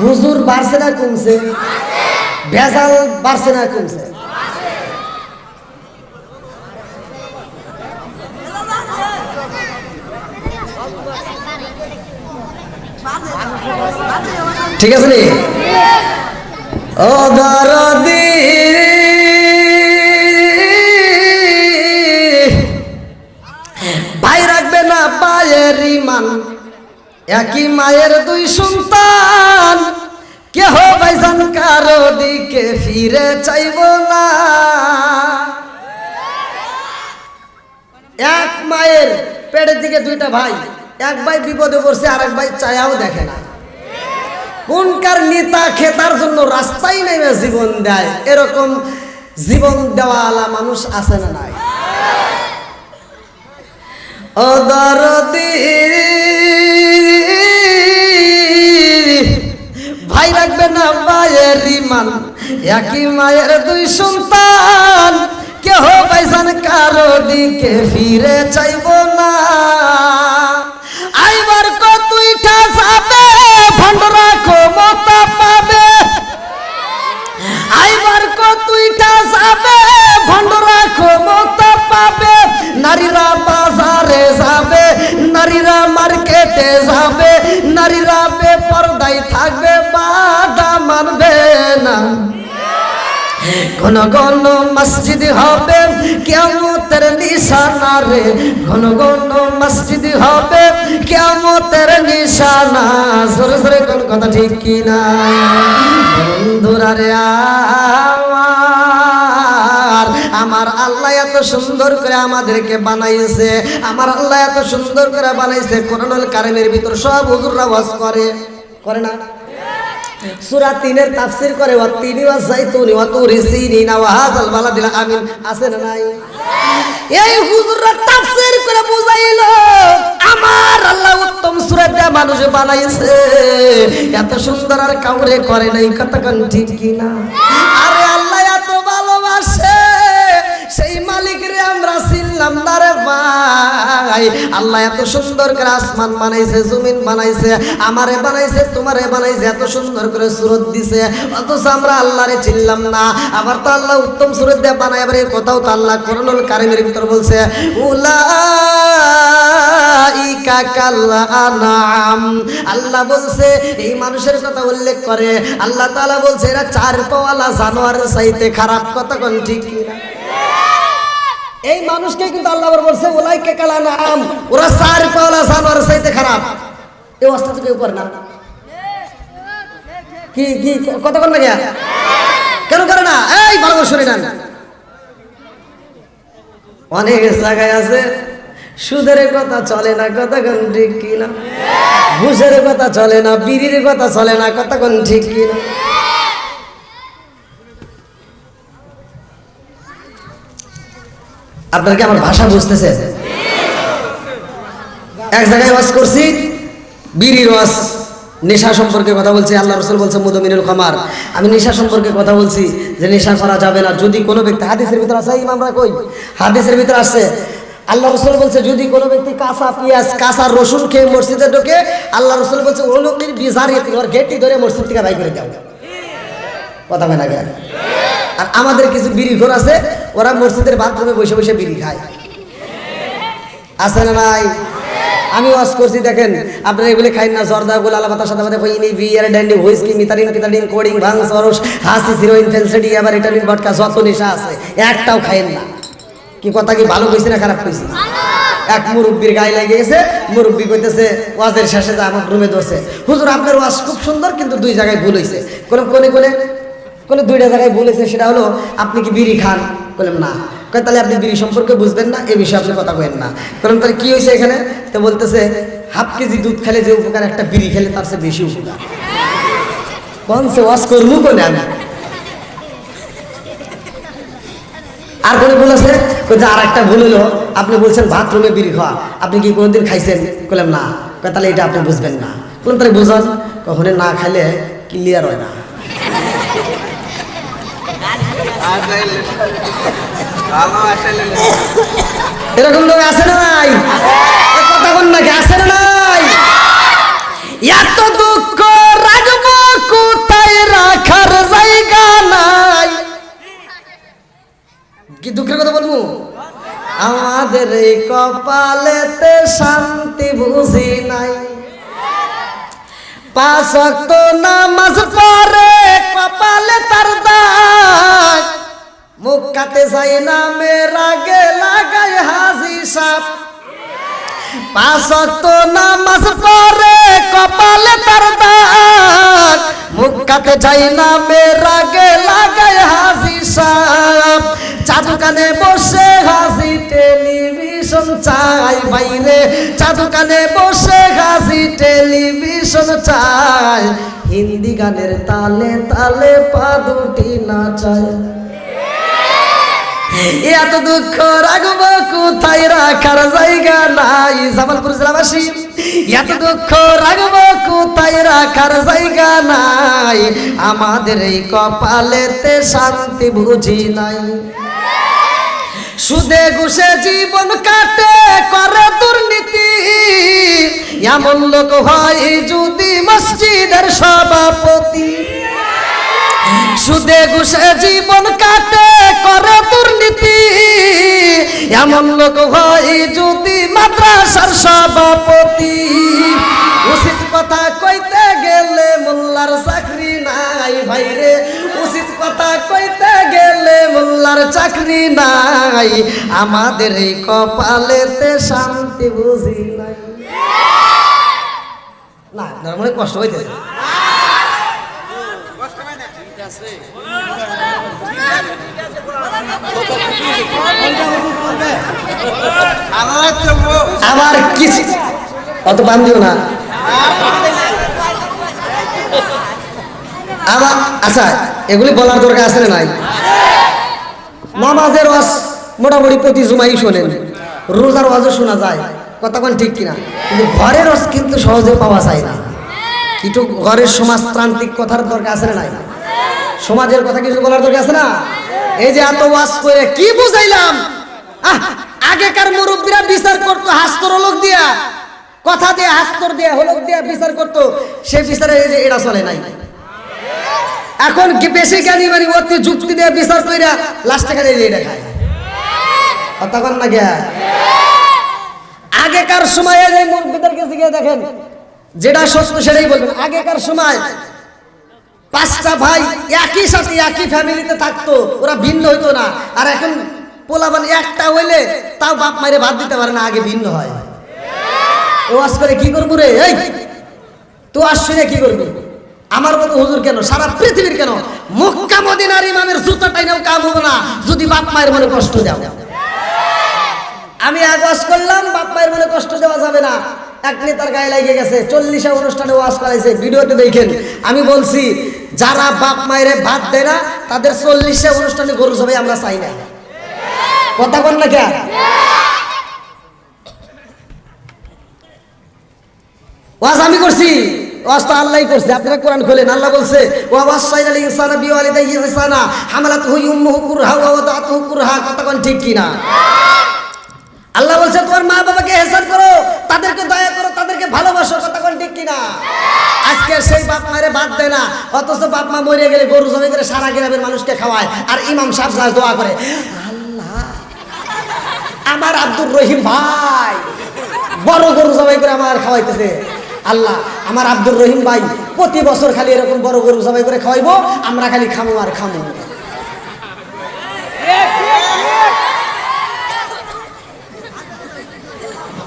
Speaker 1: হুজুর বাড়ছে না কমছে? ভেজাল বাড়ছে না কমছে? ঠিক আছে নি? ও দরদি ভাই রাখবে না পায়ের ইমান, একই মায়ের দুই সন্তান, কেহ ভাইজান কারো দিকে ফিরে চাইব না। এক মায়ের পেটের দিকে দুইটা ভাই, এক ভাই বিপদে পড়ছে, আর এক ভাই চায়াও দেখে না। কোনকার নেতা খেতার জন্য রাস্তায় নেমে জীবন দেয়, এরকম জীবন দেওয়ালা মানুষ আছে না নাই? ও দরদি ভাই রাখবে না মায়ের ইমান, একই মায়ের দুই সন্তান, কেহ ভাইজান কারো দিকে ফিরে চাইব না। আইবার কতইটা যাবে ভণ্ডরা ক্ষমতা পাবে, আইবার কতইটা যাবে ভণ্ডরা ক্ষমতা পাবে। নারীরা বাজারে যাবে, নারীরা মার্কেটে যাবে, নারীরা বেপরদায় থাকবে, বাধা মানবে না। ঘন ঘন মসজিদ হবে কিয়ামতের নিশানা রে, ঘন ঘন মসজিদ হবে কিয়ামতের নিশানা। সরে সরে কোন কথা ঠিক কি না? বন্ধুরা রে আমার আল্লাহ এত সুন্দর করে আমাদেরকে বানাইছে, আমার আল্লাহ এত সুন্দর করে বানাইছে। কোরআনুল কারীমের ভিতর সব হুজুররা ওয়াজ করে না? সূরা 3-এর তাফসীর করে, ওয়া তিনি ওয়া যাইতুনি ওয়া তুরি সিনিনা ওয়া হাযাল বালাদিল আমিন। আছে না নাই? এই হুজুররা তাফসীর করে বুঝাইলো আমার আল্লাহ উত্তম সূরা দিয়ে মানুষ বানাইছে, এত সুন্দর আর কাউরে করে নাই। কতক্ষণ ঠিক কি না? আরে আল্লাহ এত ভালোবাসে, সেই মালিকরে আমরা চিনলাম না রে ভাই। আল্লাহ এত সুন্দর করে আসমান বানাইছে, জমিন বানাইছে, আমারে বানাইছে, তোমারে বানাইছে, এত সুন্দর করে সূরত দিছে, অথচ আমরা আল্লাহরে চিনলাম না। আবার তো আল্লাহ উত্তম সূরত দিয়ে বানায়, আবার এই কথাও তো আল্লাহ কোরআনুল কারীমের ভিতর বলছে, উলাইকা কাল আনআম। আল্লাহ বলছে, এই মানুষের কথা উল্লেখ করে আল্লাহ তাআলা বলছে এরা চার পাওয়ালা জানোয়ারের চাইতে খারাপ। কতক্ষণ ঠিক কি না? এই মানুষকে কিন্তু আল্লাহ বলছে উলাইকা কাল আনআম, ওরা চার পাওয়ালা জানোয়ারের চাইতে খারাপ। এই অবস্থা তো কেউ করে না। কি কি কথা বল না গিয়া কেন করে না? এই ভালো করে শুনে নেন, অনেক জায়গায় আছে সুদের কথা চলে না, কতক্ষণ ঠিক কিনা, ঘুষের কথা চলে না, বিড়ির কথা চলে না, কতক্ষণ ঠিক কিনা। আপনার কি আমার ভাষা বুঝতেছে? এক জায়গায় ওয়াজ করছি, বিড়ির ওয়াজ, নেশা সম্পর্কে কথা বলছি। আল্লাহ রাসূল বলছে মুদমিনুল খামার, আমি নেশা সম্পর্কে কথা বলছি যে নেশা করা যাবে না। যদি কোনো ব্যক্তি, হাদিসের ভিতরে আছে, ইমামরা কই হাদিসের ভিতরে আছে, আল্লাহ রাসূল বলছে যদি কোনো ব্যক্তি কাঁচা পেঁয়াজ কাঁচা রসুন খেয়ে মসজিদে ঢোকে, আল্লাহ রাসূল বলছে ওলুকির বিজারিয়াতি, ওর গেটটি ধরে মসজিদ থেকে বাইর করে দাও। কথা হয় না কেন? আর আমাদের কিছু বিড়িখোর আছে, ওরা মসজিদের বাথরুমে বসে বসে বিড়ি খায়, আছে না নাই? আমি ওয়াজ করছি, দেখেন আপনারা এগুলো খাইন না, জর্দা গোল আলাপাতার সাথে সাথে কইনি বিয়ার ড্যান্ডি হুইস্কি মিতারিন পিতারিন কোডিং ভাং সরস হাসি হিরোইন ফেন্সিডি আবার ভিটামিন বটকা যত নেশা আছে একটাও খাইন না। কি কথা কি ভালো কইছি না খারাপ কইছি? এক মুরব্বির গায়ে লেগে গেছে, মুরব্বি কইতেছে ওয়াজের শেষে যা আমার রুমে ধরছে, হুজুর আপনার ওয়াজ খুব সুন্দর কিন্তু দুই জায়গায় ভুল হয়েছে। কোনে কোনে কোনে কোনে দুইটা জায়গায় ভুল হয়েছে, সেটা হলো আপনি কি বিড়ি খান? বললাম না। কয় তাহলে আপনি বিড়ি সম্পর্কে বুঝবেন না, এই বিষয়ে আপনি কথা বলেন না। কারণ তাহলে কি হয়েছে এখানে? তো বলতেছে হাফ কেজি দুধ খেলে যে উপকার একটা বিড়ি খেলে তার চেয়ে বেশি উপকার। কোন সে ওয়াজ করবো কোনে আমি? আর কোনো ভুল আছে? যে আর একটা ভুল হলো আপনি বলছেন বাথরুমে বিড়ি খাওয়া, আপনি কি কোনোদিন খাইছেন? বললাম না। তাহলে এটা আপনি বুঝবেন না। বললাম তাহলে বুঝান। কখনো না খাইলে ক্লিয়ার হয় না। এরকম লোক আছে না নাই? কথা বল নাকি, আছে না নাই? এত দুঃখ রাখবো কোথায়, রাখার জায়গা নাই। কি দুঃখের কথা বলবো? আমাদের এই কপালেতে শান্তি বুঝি নাই, 5 ওয়াক্ত নামাজ পড়ে কপালে তার দাগ, মুখ কাটে যাই না মেরাগে লাগায় হাজি সাপ। 5 ওয়াক্ত নামাজ পড়ে কপালে তার দাগ, মুখ কাটে যাই না মেরাগে লাগায় হাজি সাপ। চাদু কানে বসে হাসি টেলিভিশন চাই বাইরে, চাদু কানে বসে হাসি টেলিভিশন চাই, হিন্দি গানের তালে তালে পা দুটি নাচায়। এত দুঃখ রাখবো কোথায়, রাখার জায়গা নাই। জামালপুর জেলাবাসী, এত দুঃখ রাখবো কোথায়, রাখার জায়গা নাই। আমাদের এই কপালেতে শান্তি বুঝি নাই, সুদে ঘুষে জীবন কাটে করে দুর্নীতি। এমন লোক হয় যদি মসজিদের সভাপতি, সুদে ঘুষে জীবন কাটে করে দুর্নীতি। এমন লোক হয় যদি মাদ্রাসার সভাপতি। উচিত কথা কইতে গেলে মোল্লার চাকরি নাই ভাইরে, উচিত কথা কইতে গেলে মোল্লার চাকরি নাই। আমাদের এই কপালেতে শান্তি বুঝি নাই। না আপনার মনে কষ্ট হইতেছে? আবার কিছু অত বান দিও না আবার। আচ্ছা এগুলি বলার দরকার আছে না নাই? নামাজের ওয়াজ মোটামুটি প্রতি জুমাই শোনেন, রোজার ওয়াজও শোনা যায়, কতক্ষণ ঠিক কিনা? কিন্তু ঘরের ওয়াজ কিন্তু সহজে পাওয়া যায় না। কিন্তু ঘরের সমাজতান্ত্রিক কথার দরকার আছে না নাই? সমাজের কথা কিছু বলার দরকার আছে না? এই যে এত ওয়াজ করে কি বুঝাইলাম? আগেকার মুরব্বীরা বিচার করতো হাস্তর লোক দিয়া, কথা দিয়ে হাস্তর দিয়ে হলক দিয়া বিচার করতো, সে বিচারে এই যে এটা চলে নাই। এখন কি বেশি জ্ঞানী মানে অতি যুক্তি দিয়ে বিচার কইরা লাস্টে খালি এটা খায়। তখন না গিয়া আগেকার সময়ে যে মুরব্বীদের কাছে গিয়ে দেখেন যেটা সত্য সেটাই বলবেন। আগেকার সময় 5টা ভাই একই সাথে একই ফ্যামিলিতে থাকতো, ওরা ভিন্ন হইতো না। আর এখন পোলাবান একটা হইলে তাও বাপ মায়ের ভাত দিতে পারে না, আগে ভিন্ন হয়। ওয়াজ করে কি করবো রে? এই তুই আসছি রে কি করবি? আমার মতো হুজুর কেন, সারা পৃথিবীর কেন, মক্কা মদিনার ইমামের জুতা টাইনাও কাম হবে না যদি বাপ মায়ের মনে কষ্ট দাও। আমি আওয়াজ করলাম বাপ মায়ের মনে কষ্ট দেওয়া যাবে না, এক নেতার গায়ে লেগে গেছে, 40 অনুষ্ঠানে ওয়াজ করাইছে, ভিডিওতে দেখেন। আমি বলছি যারা বাপ মায়ের ভাত দেয় না তাদের 40 অনুষ্ঠানে গরু সবাই আমরা চাই না। কথা বল না কে? ওয়াজ আমি করছি, ওয়াজ তো আল্লাহই করছে। আপনারা কোরআন খোলেন, আল্লাহ বলছে ওয়া ওয়াসাইনাল ইনসানা বিওয়ালিদাইহি ইহসানা হামালাতুহু উম্মুহু কুরহা ওয়া ওয়াদাতুহু কুরহা। কথা কোন ঠিক কি না? আল্লাহ বলছে তোমার মা বাবাকে ইহসান করো, তাদেরকে দয়া করো, তাদেরকে ভালোবাসো। কথা কোন ঠিক কি না? আজকে সেই বাপ মায়ের ভাত দেয় না, অথচ বাপ মা মরে গেলে গরু জবাই করে সারা গ্রামের মানুষকে খাওয়ায়, আর ইমাম সাহেব যা দোয়া করে, আল্লাহ আমার আব্দুর রহিম ভাই বড় গরু জবাই করে আমার খাওয়াইতেছে, আল্লাহ আমার আব্দুর রহিম ভাই প্রতি বছর খালি এরকম বড় গরু জবাই করে খাওয়াইবো, আমরা খালি খামো আর খামো।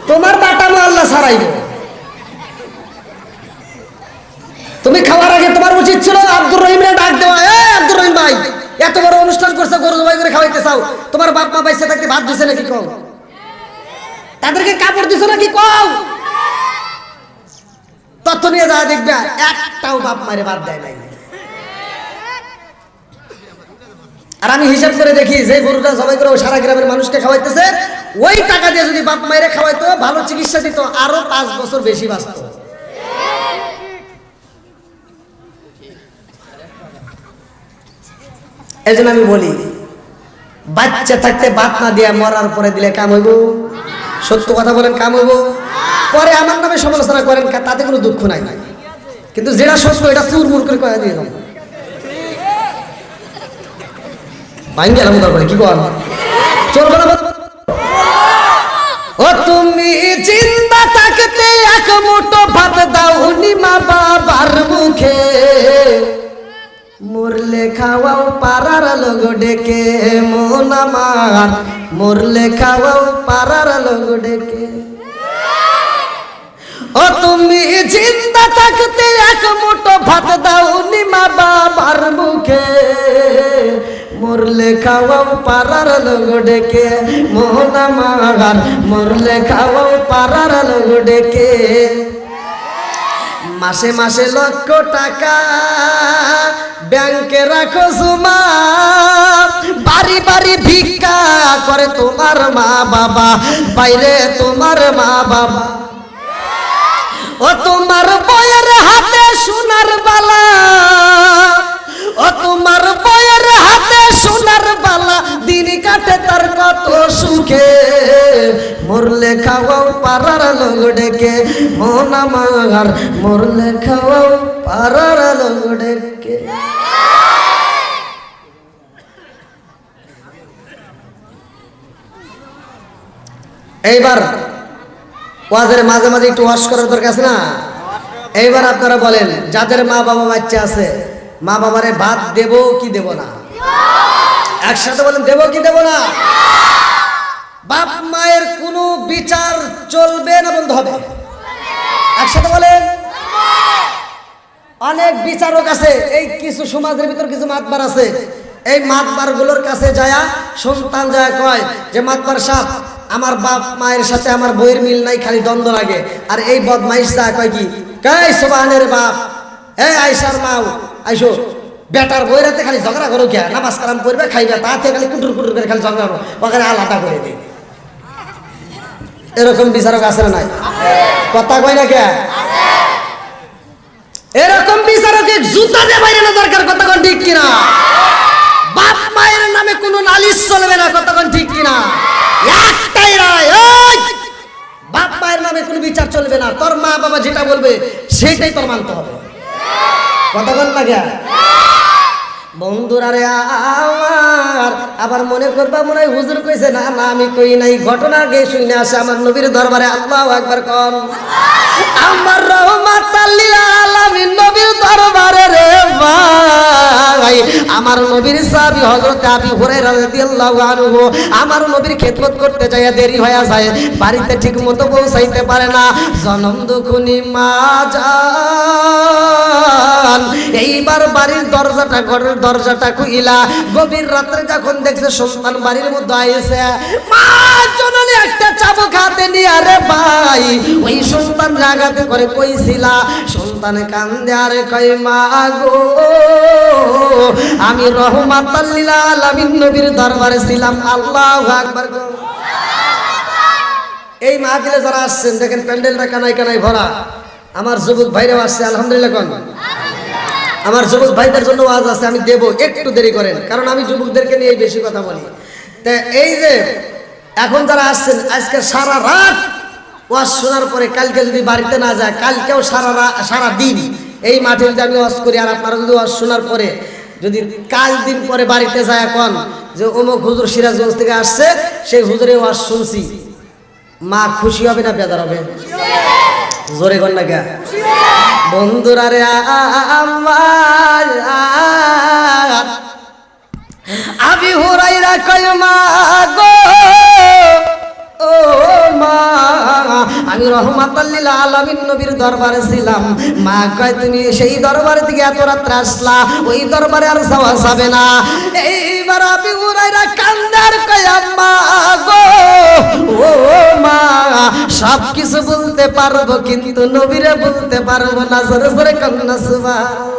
Speaker 1: তোমার বাটামো আল্লাহ ছাড়াইব। তুমি খাওয়ার আগে তোমার উচিত ছিল আব্দুর রহিমরে ডাক দেওয়া, আব্দুর রহিম ভাই এত বড় অনুষ্ঠান করছে, গরু জবাই করে খাওয়াইতে চাও, তোমার বাপ মা বাইসে থাকতে ভাত দিছে নাকি কও? তাদেরকে কাপড় দিছো নাকি কও? তথ্য নিয়ে যাওয়া দেখবে একটাও বাপ মায়ের ভাত দেয় নাই। আর আমি হিসাব করে দেখি যে গরুটা জবাই করে সারা গ্রামের মানুষকে খাওয়াইতেছে, ওই টাকা দিয়ে যদি বাপ মায়ের খাওয়াইতো, ভালো চিকিৎসা দিত, আরো 5 বছর বেশি বাঁচত। এই জন্য আমি বলি বাচ্চা থাকতে ভাত না দিয়ে মরার পরে দিলে কাম হইব? সত্য কথা বলেন, কাম হইব? পরে আমার নামে সমালোচনা করেন, তাতে কোনো দুঃখ নাই, কিন্তু যেটা সত্য এটা চুরমুর করে কয়ে দিয়ে যাবো। ভাঙ্গি গেলাম তারপরে কি কর চলবে না। ও তুমি চিন্তা থাকতে এক মুঠো ভাত দাও নি মা বাবার মুখে, মরলে খাওয়াও পাড়ার লোক ডেকে, মন আমার মরলে খাওয়াও পাড়ার লোক ডেকে। ও তুমি চিন্তা থাকতে এক মুঠো ভাত দাও নি মা বাবার মুখে, মরলে খাওয়াও পাড়ার লোক ডেকে, মন আমার মরলে খাওয়াও পাড়ার লোক ডেকে। মাসে মাসে লক্ষ টাকা ব্যাংকে রাখো জমা, বাড়ি বাড়ি ভিক্ষা করে তোমার মা বাবা, বাইরে তোমার মা বাবা। ও তোমার বয়ের হাতে সোনার বালা, ও তোমার বয়ের হাতে সোনার বালা, দিন কাটে তার কত সুখে, মরলে খাওয়াও পাড়ার লোক ডেকে, মন আমার মরলে খাওয়াও পাড়ার লোক ডেকে। এইবার ওয়াজের মাঝে মাঝে একটু ওয়াশ করার দরকার আছে না? এইবার আপনারা বলেন, যাদের মা বাবা বাচ্চা আছে, মা বাবারে ভাত দেব কি দেব না? একসাথে বলেন, দেব কি দেব না? বাপ মায়ের কোনো বিচার চলবে না, বন্ধ হবে? একসাথে বলেন। অনেক বিচারক আছে, এই কিছু সমাজের ভিতর কিছু মাতবার আছে, এই মাতবার গুলোর কাছে যায়া সন্তান যায় কয় যে মাতবার সাহেব আমার বাপ মায়ের সাথে আমার বইয়ের মিল নাই, খালি দ্বন্দ্ব লাগে। আর এই বদমাইশ যা কয় কি, কই সুবহানের বাপ, এই আয়সার মাও আইসো, বেটার বইয়ের হাতে খালি ঝগড়া করো কে, নামাজ কালাম করবে খাইবে, তাতে খালি কুটুর কুটুর করে খালি ঝগড়া করো, ওখানে আলাদা করে দিই। এরকম বিচারক আছে না নাই? কথা কয় না কে? এরকম বিচারকের জুতা দিয়ে বাইরে না দরকার। কথা কোন ঠিক কিনা? বাপ মায়ের নামে কোনো নালিশ চলবে না। কথা কোন ঠিক কিনা? একটাই রায়, ওই বাপ মায়ের নামে কোনো বিচার চলবে না। তোর মা বাবা যেটা বলবে সেটাই তোর মানতে হবে। কথা কোন না কে? বন্ধুরা রে আমার, আবার মনে করবা মনে হয় হুজুর কইছে, না না আমি কই নাই, ঘটনা গে শুনে আসে আমার নবীর দরবারে। আল্লাহু আকবার কোন। আমার রহমাতাল লিল আলামিন নবীর দরবারে রে ভাই, আমার নবীর সাহাবী হযরত আবু হুরায়রা রাদিয়াল্লাহু আনহু আমার নবীর খেদমত করতে যায় দেরি হয়ে যায়, বাড়িতে ঠিকমতো পৌঁছাইতে পারে না। জনম দুখুনি মা জান এইবার বাড়ির দরজাটা, ঘরের দরজাটা খুইলা গভীর রাত্রে যখন দেখছে সন্তান বাড়ির মধ্যে আইছে, মা জননী একটা চাবুক হাতে নিয়ে, আরে ভাই ওই সন্তান জাগাতে করে কইছিলা, সন্তান কান্দে আর কই মা গো আমি রহমাতাল লিল আলামিন নবীর দরবারে ছিলাম। আল্লাহু আকবার। এই মাহফিলে যারা আসছেন দেখেন প্যান্ডেলটা কানাই কানাই ভরা, আমার যুবক ভাইরাও আসছে আলহামদুলিল্লাহ কোন। আমার যুবক ভাইদের জন্য ওয়াজ আছে, আমি দেব, একটু দেরি করেন কারণ আমি যুবকদেরকে নিয়ে বেশি কথা বলি। তা এই যে এখন যারা আসছেন আজকে সারা রাত ওয়াজ শোনার পরে কালকে যদি বাড়িতে না যায়, কালকেও সারা দিন এই মাঠে যদি আমি ওয়াজ করি আর আপনারা যদি ওয়াজ শোনার পরে যদি কাল দিন পরে বাড়িতে যায় এখন যে অমুক হুজুর সিরাজগঞ্জ থেকে আসছে, সেই হুজুরের ওয়াজ শুনছি, মা খুশি হবে না বেজার হবে? জোরে কর না কে বন্ধুরা রে আমার আবি হুরাইরা কয় মা গো ও মা আমি রহমাতাল লিল আলামিন নবীর দরবারে ছিলাম। মা কয় তুমি সেই দরবারে থেকে এত রাত্রে আসলা, ওই দরবারে আর যাওয়া যাবে না। এইবার আবি হুরাইরা কান্দার কয় মা গো ও মা সব কিছু বলতে পারবো কিন্তু নবীরে বলতে পারবো না। জোরে জোরে কান্না সুবহানাল্লাহ।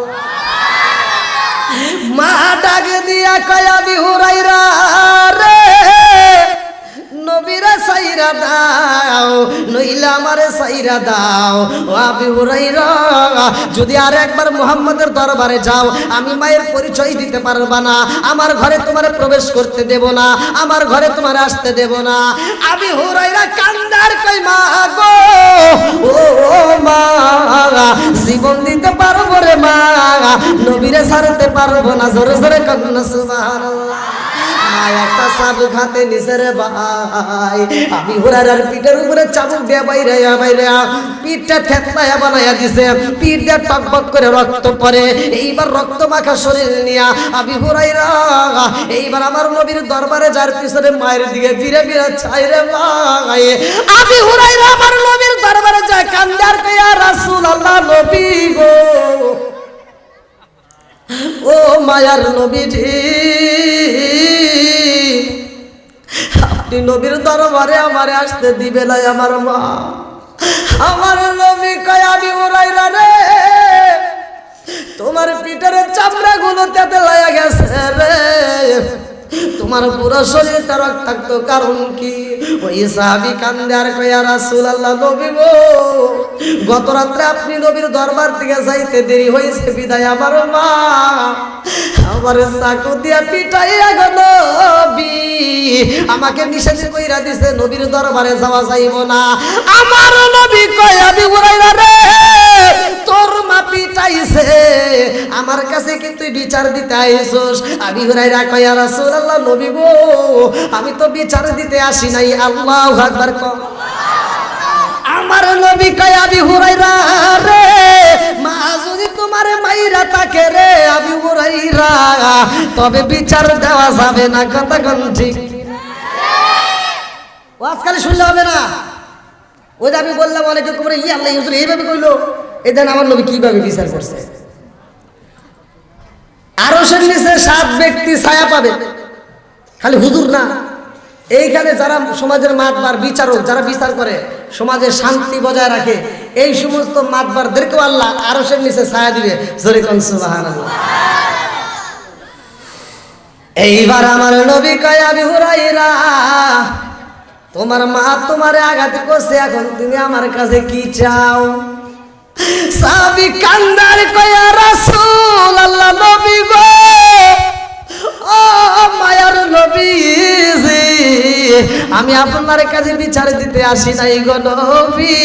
Speaker 1: মা ডাক দিয়া কয় আবি হুরাইরা রে নবীরে সাইরা দাও নইলে আমারে সাইরা দাও। ও আবি হুরাইরা যদি আর একবার মুহাম্মদের দরবারে যাও আমি মায়ের পরিচয় দিতে পারবা না, আমার ঘরে তোমারে প্রবেশ করতে দেব না, আমার ঘরে তোমারে আসতে দেব না। আবি হুরাইরা কান্দার কই মা গো ও মা জীবন দিতে পারবো রে মা, নবীরে ছাড়তে পারবো না। জোরে জোরে কান্না সুবহানাল্লাহ। একটা চাবুক হাতে নিছে রে ভাই, আমি হুরাইরার পিঠের উপরে চাবুক দিয়ে বাইরে পিঠটা থেতলায়া বানাইয়া দিছে, পিঠ দিয়ে টকবক করে রক্ত পড়ে। এইবার রক্ত মাখা শরীর নিয়া আমি হুরাইরা এইবার আমার নবীর দরবারে যার পিছনে মায়ের দিকে ফিরে ফিরে চাই রে ভাই। আমি হুরাইরা আমার নবীর দরবারে যায় কান্দার কইয়া রাসূলুল্লাহ নবী গো ও মায়ার নবীজি আপনি নবীর দরবারে আমারে আসতে দিবে না আমার মা। আমার নবী কয় আমি হুরাইরা রে তোমার পিঠের চামড়া গুলো তেতে লাগা গেছে রে, তোমার পুরো শরীরটা রক্তাক্ত কারণ কি? ওই সাহাবী কান্দে আর কয় ইয়া রাসূলুল্লাহ নবী গো গত রাত্রে আপনি নবীর দরবার থেকে যাইতে দেরি হয়েছে বিদায় আমার মা আমার চাকু দিয়া পিটাইয়া গো নবী আমাকে নিষেধ কইরা দিছে, নবীর দরবারে যাওয়া যাইব না। আমার নবী কয় আবি হুরাইরা রে তোর মা পিটাইছে, আমার কাছে কি তুই বিচার দিতে আইছস? আবি হুরাইরা কয় ইয়া রাসূলুল্লাহ নবী গো আমি তো বিচার দিতে আসি নাই। আল্লাহু আকবার। আমার নবী কয় আবি হুরাইরা রে মা যদি তোমার মাইরা থাকে রে আবি হুরাইরা তবে বিচার দেওয়া যাবে না। কথা কোন ঠিক? ওয়াজ খালি শুনলে হবে না। ওই যে আমি বললাম অনেকে করে ই আল্লাহ হুজুর এইভাবে কইলো, এই দেন আমার নবী কিভাবে বিচার করছে। আরশের নিচে 7 ব্যক্তি ছায়া পাবে, খালি হুজুর না, এইখানে যারা সমাজের মাতবার বিচারক, যারা বিচার করে সমাজের শান্তি বজায় রাখে, এই সমস্ত মাতবারদেরকেও আল্লাহ আরশের নিচে ছায়া দিবে। জোরে কোন সুবহানাল্লাহ। এইবার আমার নবী কয় আবি হুরাইরা তোমার মা তোমারে আঘাত করছে, এখন তুমি আমার কাছে কি চাও? সাহাবী কান্দার কয় ইয়া রাসূলুল্লাহ নবী গো ও মায়ার নবীজি আমি আপনার কাছে বিচার দিতে আসি নাই গো নবী।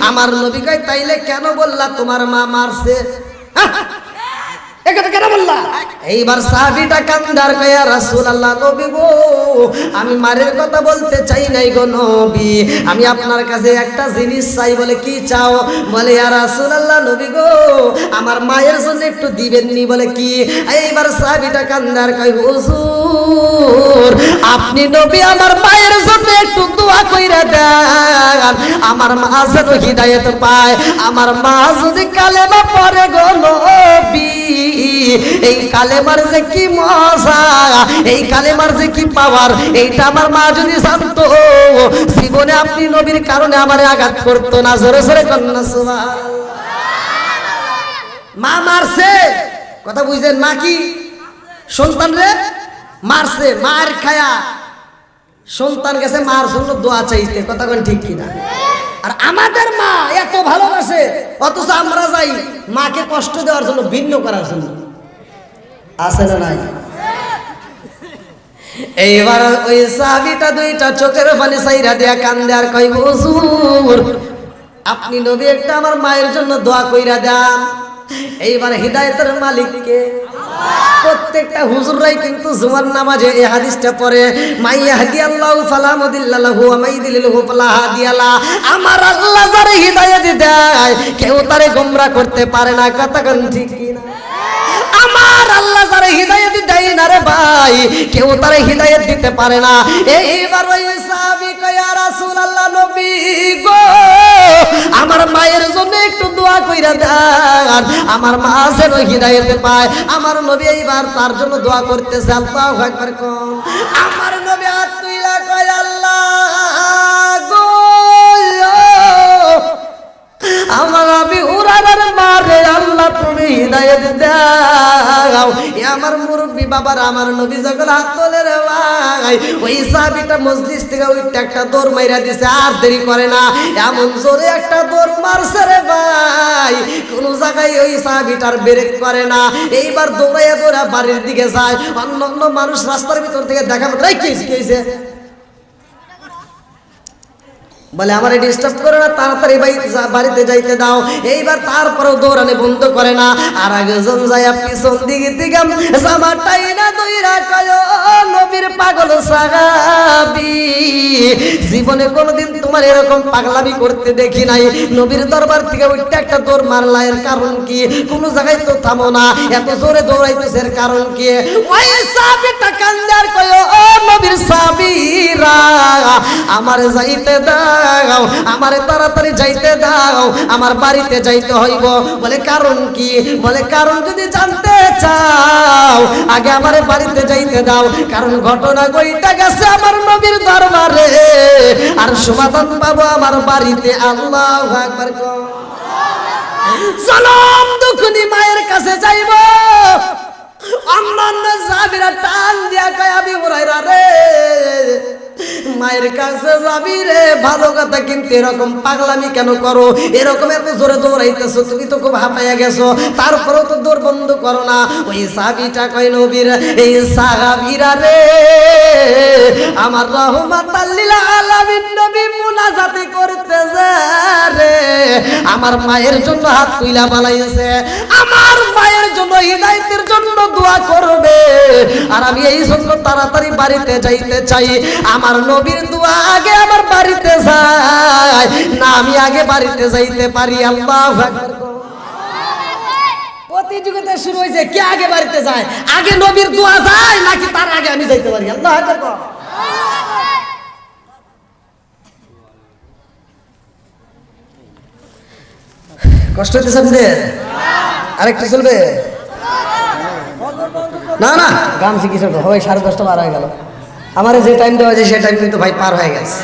Speaker 1: আমার নবী কয় তাইলে কেন বললা তোমার মা মারছে? একথা কেন বললা? এইবার সাহাবীটা কান্দার কয় ইয়া রাসূলুল্লাহ নবী গো আমি মারের কথা বলতে চাই নাই গো নবী, আমি আপনার কাছে একটা জিনিস চাই। বলে কি চাও? বলে ইয়া রাসূলুল্লাহ নবী গো আমার মায়ের জন্য একটু দিবেন নি? বলে কি? এইবার সাহাবীটা কান্দার কয় হুজুর আপনি নবী আমার মায়ের জন্য একটু দোয়া কইরা দেন, আমার মা যেন হিদায়াত পায়, আমার মা যদি কালেমা পড়ে গো নবী এই কালেমার যে কি মজা, এই কালেমার যে কি পাওয়ার, এইটা আমার মা যদি জানতো জীবনে আপনি নবীর কারণে আমারে আঘাত করতো না। জোরে জোরে কন্যা সুবহানাল্লাহ। মা মারছে, কথা বুঝলেন? মা কি সন্তান রে মারছে, মার খায়া সন্তান গেছে মার জন্য দোয়া চাইতে, কথা কোন ঠিক কিনা? আর আমাদের মা এত ভালোবাসে, অথচ আমরা যাই মাকে কষ্ট দেওয়ার জন্য, ভিন্ন করার জন্য। আছে না নাই? এইবার ওই সাহাবীটা দুইটা চোখের পানি সাইরা দিয়া কান্দে আর কই, হুজুর আপনি নবী একটা আমার মায়ের জন্য দোয়া কইরা দেন। এইবার হিদায়াতের মালিককে প্রত্যেকটা হুজুররাই কিন্তু জুমার নামাজে এই হাদিসটা পড়ে, মাইয়াহদিয়াল্লাহু ফালা মুদিল্লা লাহু ওয়া মাইয়ুদ্লিলহু ফালা হাদিয়া লা। আমার আল্লাহ যারে হিদায়াত দেয় কেউ তারে গোমরা করতে পারে না, কথা কোন ঠিক কিনা? আমার আল্লাহ যারে হিদায়াত দেয় না রে ভাই, কেউ তারে হিদায়াত দিতে পারে না। এইবার ওই সাহাবী কয়, ইয়া রাসূলুল্লাহ, নবী গো আমার মায়ের জন্য একটু দোয়া কইরা দেন, আমার মা যেন হিদায়াত পায়। আমার নবী এইবার তার জন্য দোয়া করতেছে। আল্লাহু আকবার কোন। আমার নবী হাত তুইলা কয়, আল্লাহ গো আমার আবি হুরায়রার মারে আল্লাহ তুমি হিদায়াত দাও। আমার মুরব্বী বাবার আমার নবী যখন হাত তোলে রে ভাই, ওই সাহাবীটা মজলিস থেকে ওইটা একটা দৌড় মাইরা দিছে, আর দেরি করে না, এমন জোরে একটা দৌড় মারছে রে ভাই, কোন জায়গায় ওই সাহাবীটার ব্রেক করে না। এইবার দৌড়াইয়া দৌড়া বাড়ির দিকে যায়। অন্য অন্য মানুষ রাস্তার ভিতর থেকে দেখা মাত্র কি হয়েছে বলে, আমার ডিস্টার্ব করে না, তাড়াতাড়ি বাড়িতে যাইতে দাও। এইবার তারপরেও দৌড়ানি বন্ধ করে না, আর একজন যায় পিছন দিকে দিকে জামাটাই না দইরা কয়, নবীর পাগল সাহাবী, জীবনে কোনোদিন তোমার এরকম পাগলামি করতে দেখি নাই। নবীর দরবার থেকে ওইটা একটা দৌড় মারলা, এর কারণ কি? কোনো জায়গায় তো থামো না, এত জোরে দৌড়াইতেছে, এর কারণ কি? ওই সাহাবীটা কান্দে আর কয়, ও নবীর সাহাবীরা আমার যাইতে দাও, আমারে তাড়াতাড়ি যাইতে দাও, আমার বাড়িতে যাইতে হইব। বলে কারণ কি? বলে কারণ যদি জানতে চাও আগে আমারে বাড়িতে যাইতে দাও, কারণ ঘটনা কইটা গেছে আমার নবীর দরবারে, আর সমাধান পাবো আমার বাড়িতে। আল্লাহু আকবার। সালাম দুখনি মায়ের কাছে যাইব। অন্যান্য সাহাবীরা টান দিয়া কয়, আবি হুরায়রা রে মায়ের কাছে যাবি রে, ভালো কথা, কিন্তু এরকম পাগলামি কেন করো? এরকম এত জোরে দৌড়াইতেছো, তুমি তো খুব হাঁপাইয়া গেছো, তারপরেও তো দৌড় বন্ধ করো না। ওই সাহাবীটা কয়, নবীর এই সাহাবীরা রে আমার রাহমাতাল লিল আলামিন নবী মুনাজাতে করতেছে রে, আমার মায়ের জন্য হাত তুইলা বানাইছে, আমার মায়ের জন্য হিদায়াতের জন্য দোয়া করবে, আর আমি এই জন্য তাড়াতাড়ি বাড়িতে যাইতে চাই। আমার নবীর দোয়া আগে আমার বাড়িতে যায় না, আমি আগে বাড়িতে যাইতে পারি। আল্লাহু আকবার। প্রতিযোগিতা শুরু হয়েছে, কে আগে বাড়িতে যায়? আগে নবীর দোয়া যায় নাকি তার আগে আমি যাইতে পারি? আল্লাহু আকবার। কষ্ট হইতেছে আপনাদের? আরেকটু চলবে না? না গান শিখি ছোট হয়, 10:30 পার হয়ে গেল। আমার যে টাইম দেওয়া যায় সে টাইম কিন্তু ভাই পার হয়ে গেছে।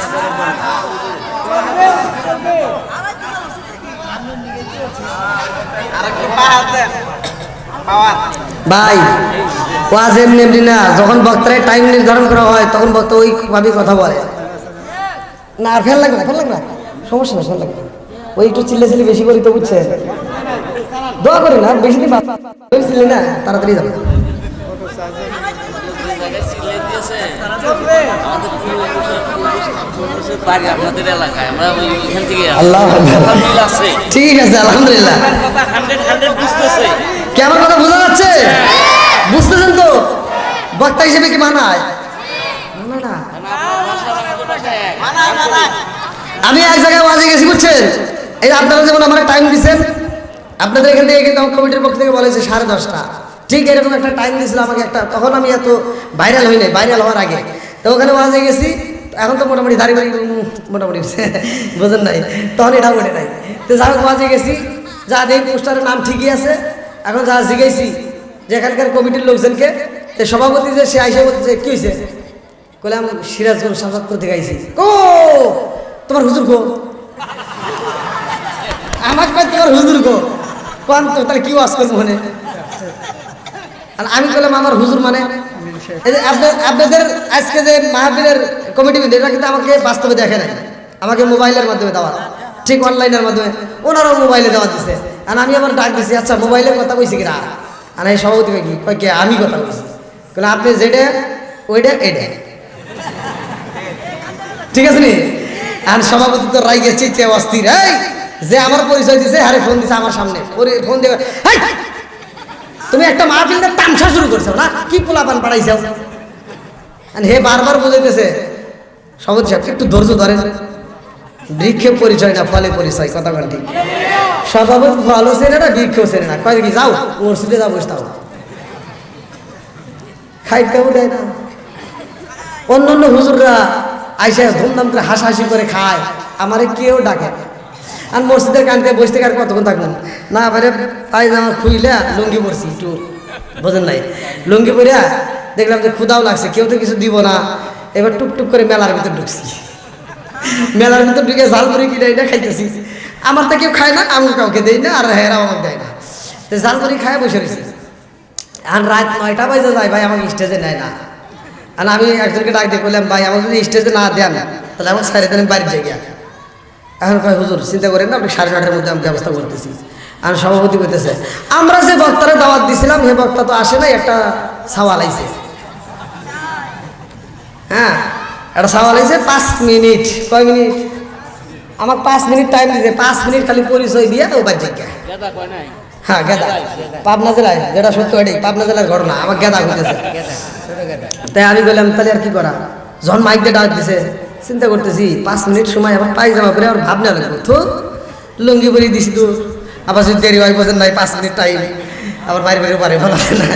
Speaker 1: ভাই ওয়াজ এমনি এমনি না, যখন বক্তার টাইম নির্ধারণ করা হয় তখন বক্তা ওইভাবেই কথা বলে না। আর ফেল লাগবে না, ফেল লাগবে না, সমস্যা না, ফেল লাগবে। ওই একটু চিল্লাচিল্লি বেশি করি তো, বুঝছেন? দোয়া করি না, বেশি দিন চিল্লি না, তাড়াতাড়ি যাবে। ঠিক আছে, আলহামদুলিল্লাহ। কেমন কথা বোঝা যাচ্ছে? বুঝতেছেন তো? বক্তা হিসেবে কি মানায়? আমি এক জায়গায় ওয়াজে গেছি, বুঝছেন? এই আপনারা যেমন আমার টাইম দিচ্ছেন, আপনাদের এখান থেকে কিন্তু আমার কমিটির পক্ষ থেকে বলেছে 10:30, ঠিক এরকম একটা টাইম দিয়েছিল আমাকে একটা। তখন আমি এত ভাইরাল হই নাই, ভাইরাল হওয়ার আগে। তো ওখানে ওয়াজে গেছি, এখন তো মোটামুটি দাড়ি বাড়ি মোটামুটি বোঝেন নাই, তখন এটাও ওঠে নাই। তো যাই হোক ওয়াজে গেছি, যা দেখি পোস্টারের নাম ঠিকই আছে, এখন যা জিজ্ঞেসি যে এখানকার কমিটির লোকজনকে, সভাপতি যে সে আইসা বলছে কি হয়েছে, বললাম সিরাজগঞ্জ সাজাদপুর থেকে আইসি। কো তোমার হুজুর কো? আমাকে কয় তোমার হুজুর কো? কোন তো তাহলে কি ওয়াজ করবো মনে? আর আমি বললাম আমার হুজুর মানে এই যে আপনাদের আজকে যে মাহফিলের কমিটি মিলে, এটা কিন্তু আমাকে বাস্তবে দেখে নাই, আমাকে মোবাইলের মাধ্যমে দেওয়া, ঠিক অনলাইনের মাধ্যমে ওনারাও মোবাইলে দেওয়া দিচ্ছে। আর আমি আবার ডাক দিছি, আচ্ছা মোবাইলের কথা কইছি কিনা? আর এই সভাপতি কি কয় কে? আমি কথা বলছি। বলে আপনি যেটা ওইটা এটা ঠিক আছে নি? আর সভাপতি তো রাই গেছে চিৎকে অস্থির, এই যে আমার পরিচয় দিছে আরে ফোন দিছে আমার সামনে, ফোন দিয়ে তুমি একটা মাহফিলটা তামসা শুরু করছো না, কি পোলাপান পাঠাইছো? হে বারবার বুঝাইতেছে সভাপতি সাহেব একটু ধৈর্য ধরেন, বৃক্ষে পরিচয় না ফলে পরিচয়, কথা বল ঠিক। সভাপতি ফলও চেনে না বৃক্ষও চেনে না, কয় কি যাও মসজিদে যাও বসতাও, খাইতেও দেয় না। অন্য অন্য হুজুররা আইসা ধুমধাম করে হাসাহাসি করে খায়, আমারে কেউ ডাকে না। আর মসজিদের কানতে বসতে আর কতক্ষণ থাকলাম না, এবারে পায়জামা খুইলা লুঙ্গি পরছি, একটু বোঝেন নাই, লুঙ্গি পরিয়া দেখলাম যে ক্ষুদাও লাগছে, কেউ তো কিছু দিব না, এবার টুকটুক করে মেলার ভিতর ঢুকছি। মেলার ভিতর ঢুকে ঝালমুড়ি কিনে এটা খাইতেছি, আমার তো কেউ খায় না, আমি কাউকে দেই না, আর হেরাও আমাকে দেয় না, ঝালমুড়ি খায় বসে রয়েছি। আর রাত 9টা বাজে যায়, ভাই আমাকে স্টেজে নেয় না। আর আমি একজনকে ডাক দিয়ে বললাম, ভাই আমাকে যদি স্টেজে না দেন তাহলে আমাকে 9:30 বাড়ির জায়গা। এখন কয় হুজুর চিন্তা করেন না, আপনি 9:30-এর মধ্যে আমি ব্যবস্থা করতেছি। আর সভাপতি বলতেছে, আমরা যে বক্তারে দাওয়াত দিছিলাম সে বক্তা তো আসে নাই, একটা সওয়াল আইছে। হ্যাঁ একটা সওয়াল আইছে 5 মিনিট। কয় মিনিট? আমার 5 মিনিট টাইম দিতে, 5 মিনিট খালি পরিচয় দিয়ে ও বাড়ির জায়গা। হ্যাঁ গেদা, পাবনা জেলায়, যেটা সত্য এটাই পাবনা জেলার ঘটনা, আমার গেদা হইতেছে। তাই আমি বললাম তাহলে আর কি করা, যখন মাইক দিয়ে ডাক দিছে চিন্তা করতেছি 5 মিনিট সময় আবার পায়জামা পরে আবার ভাবনা লাগবে, তো লুঙ্গি পরে দিছি, তো আবার যদি দেরি হয় বোঝেন নাই 5 মিনিট টাইম, আবার বাইরে বাইরে পারে ভালো না,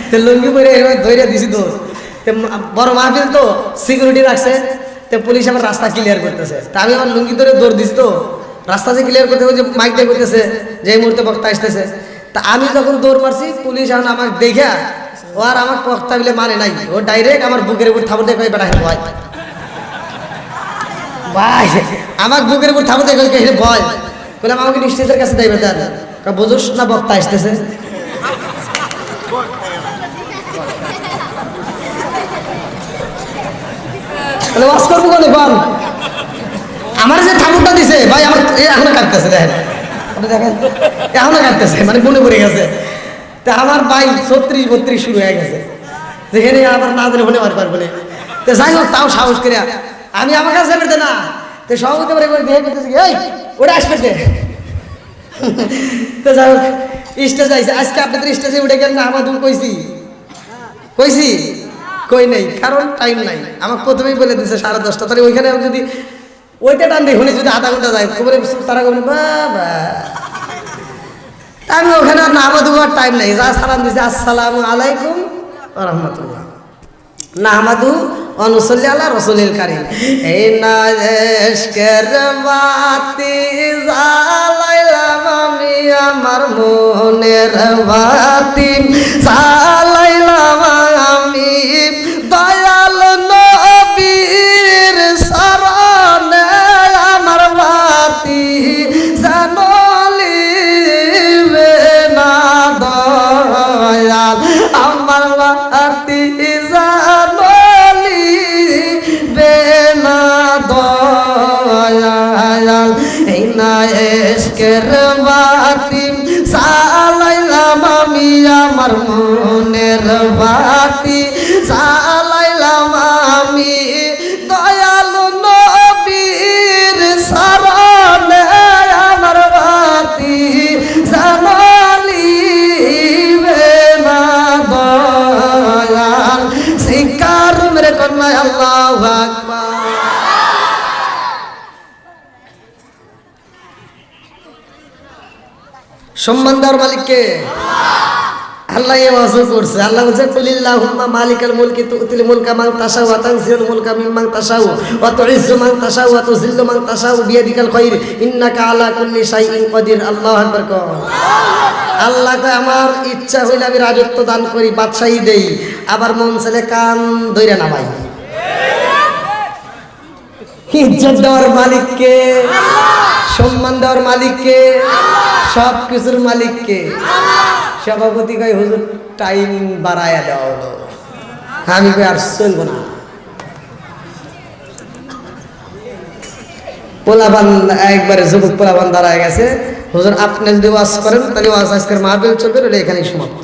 Speaker 1: তো লুঙ্গি পরে ধরে দিছি। তো বড় মাহফিল তো সিকিউরিটি রাখছে, তো পুলিশ আবার রাস্তা ক্লিয়ার করতেছে, তা আমি আমার লুঙ্গি ধরে দৌড় দিছি, তো রাস্তা যে ক্লিয়ার করতে যে মাইক দিয়ে করতেছে যে এই মুহূর্তে বক্তা আসতেছে, তা আমি যখন দৌড় মারছি পুলিশ এখন আমাকে দেখা ও আর আমার বক্তা বলে মানে নাই, ও ডাইরেক্ট আমার বুকের উপর থাপড় দিয়ে কই বেড়া ভয়, ভাই আমার বুকের উপর থাপড় দিয়ে কই ভয়, বললাম আমাকে স্টেজের কাছে দেবে, তার বুঝোস না বক্তা আসতেছে। ওয়াজ করবো কোন বল, আমার যে ঠাকুরটা দিছে ভাই আমার এখনো কাটতেছে, দেখেন দেখেন এখনো কাটতেছে, মানে মনে পড়ে গেছে। তা আমার ভাই 36-32 শুরু হয়ে গেছে, যেখানে আবার না দিলে মনে পারবার বলে, তো যাই হোক তাও সাহস করে আমি আমার কাছে বেরোতে না, তো সভাপতি দেখে করতেছি এই ওটা আসবে, তো যাই হোক স্টেজে আইসে। আজকে আপনাদের স্টেজে উঠে গেল না, আমাদের কইছি কই নেই, কারণ টাইম নাই। আমাকে প্রথমেই বলে দিচ্ছে 10:30, তাহলে ওইখানে যদি ওইটা টান দেখুন, যদি আধা ঘন্টা যায় খবরে তারা বলে বাবা, আমি ওখানে আর নামাজ দেওয়ার টাইম নেই, যা সালাম দিছে আসসালামু আলাইকুম ওয়া রাহমাতুল্লাহ, নাহমাদু ওয়া নুসাল্লি আলা রাসূলিল কারীম। এই নাজেশকের বাতি জ্বালাইলাম আমি, আমার মনের বাতি জ্বালাইলাম আমি, দয়াল নবীর শরণে আমার বাতি জানলিবে না, দয়াল আমার বাতি জানলিবে না, দয়াল এই না এশকের বাতি জ্বালাইলাম আমি, আমার মনের বাতি জ্বালাইলাম আমি, দয়াল নবীর শরণে আমার বাতি জানলিবে না, দয়াল শিকার মেরে কন্যা আল্লাহু আকবার। সম্মান দেওয়ার মালিককে আল্লাহ ওয়াজু করছে। আল্লাহ বলছে কুলিল্লাহুম্মা মালিকাল মুলকি তুতিল মুলকা মান তাশাউ ওয়া তানজিউল মুলকা মিম্মান তাশাউ ওয়া তুইজ্জু মান তাশাউ ওয়া তুযিল্লু মান তাশাউ বিয়াদিকাল খায়র ইন্নাকা আলা কুল্লি শাইইন কাদির। আল্লাহু আকবার। আল্লাহকে আমার ইচ্ছা হইলে আমি রাজত্ব দান করি, বাদশাহী দেই, আবার মন ছেলে কান ধইরা নামাই। ইজ্জত দেওয়ার মালিককে, সম্মান দেওয়ার মালিককে, সব কিছুর মালিককে। সভাপতি কয় হুজুর টাইম বাড়ায়া দেওয়া হলো, আমি কই আর চলবো না। পোলাপান একবারে যুবক পোলাপান দাঁড়ায় গেছে, হুজুর আপনি যদি ওয়াজ করেন তাহলে ওয়াজ আজকের মাহফিল চলবে, নাহলে এখানেই সমাপ্ত।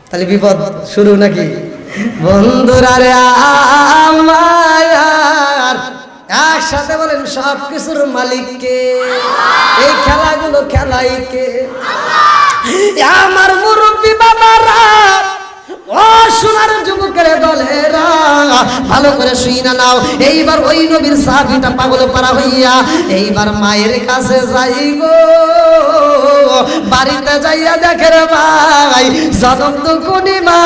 Speaker 1: তাহলে বিপদ শুরু নাকি? বন্ধুরা রে আমার, একসাথে বলেন সব কিছুর মালিককে, এই খেলাগুলো খেলাইকে। আমার মুরব্বী বাবারা, ও সোনার যুবকের দলেরা, ভালো করে শুইনা নাও। এইবার ওই নবীর সাহাবীটা পাগল পারা হইয়া এইবার মায়ের কাছে যাই গো। বাড়িতে যাইয়া দেখে রে ভাই, জনম দুকুনি মা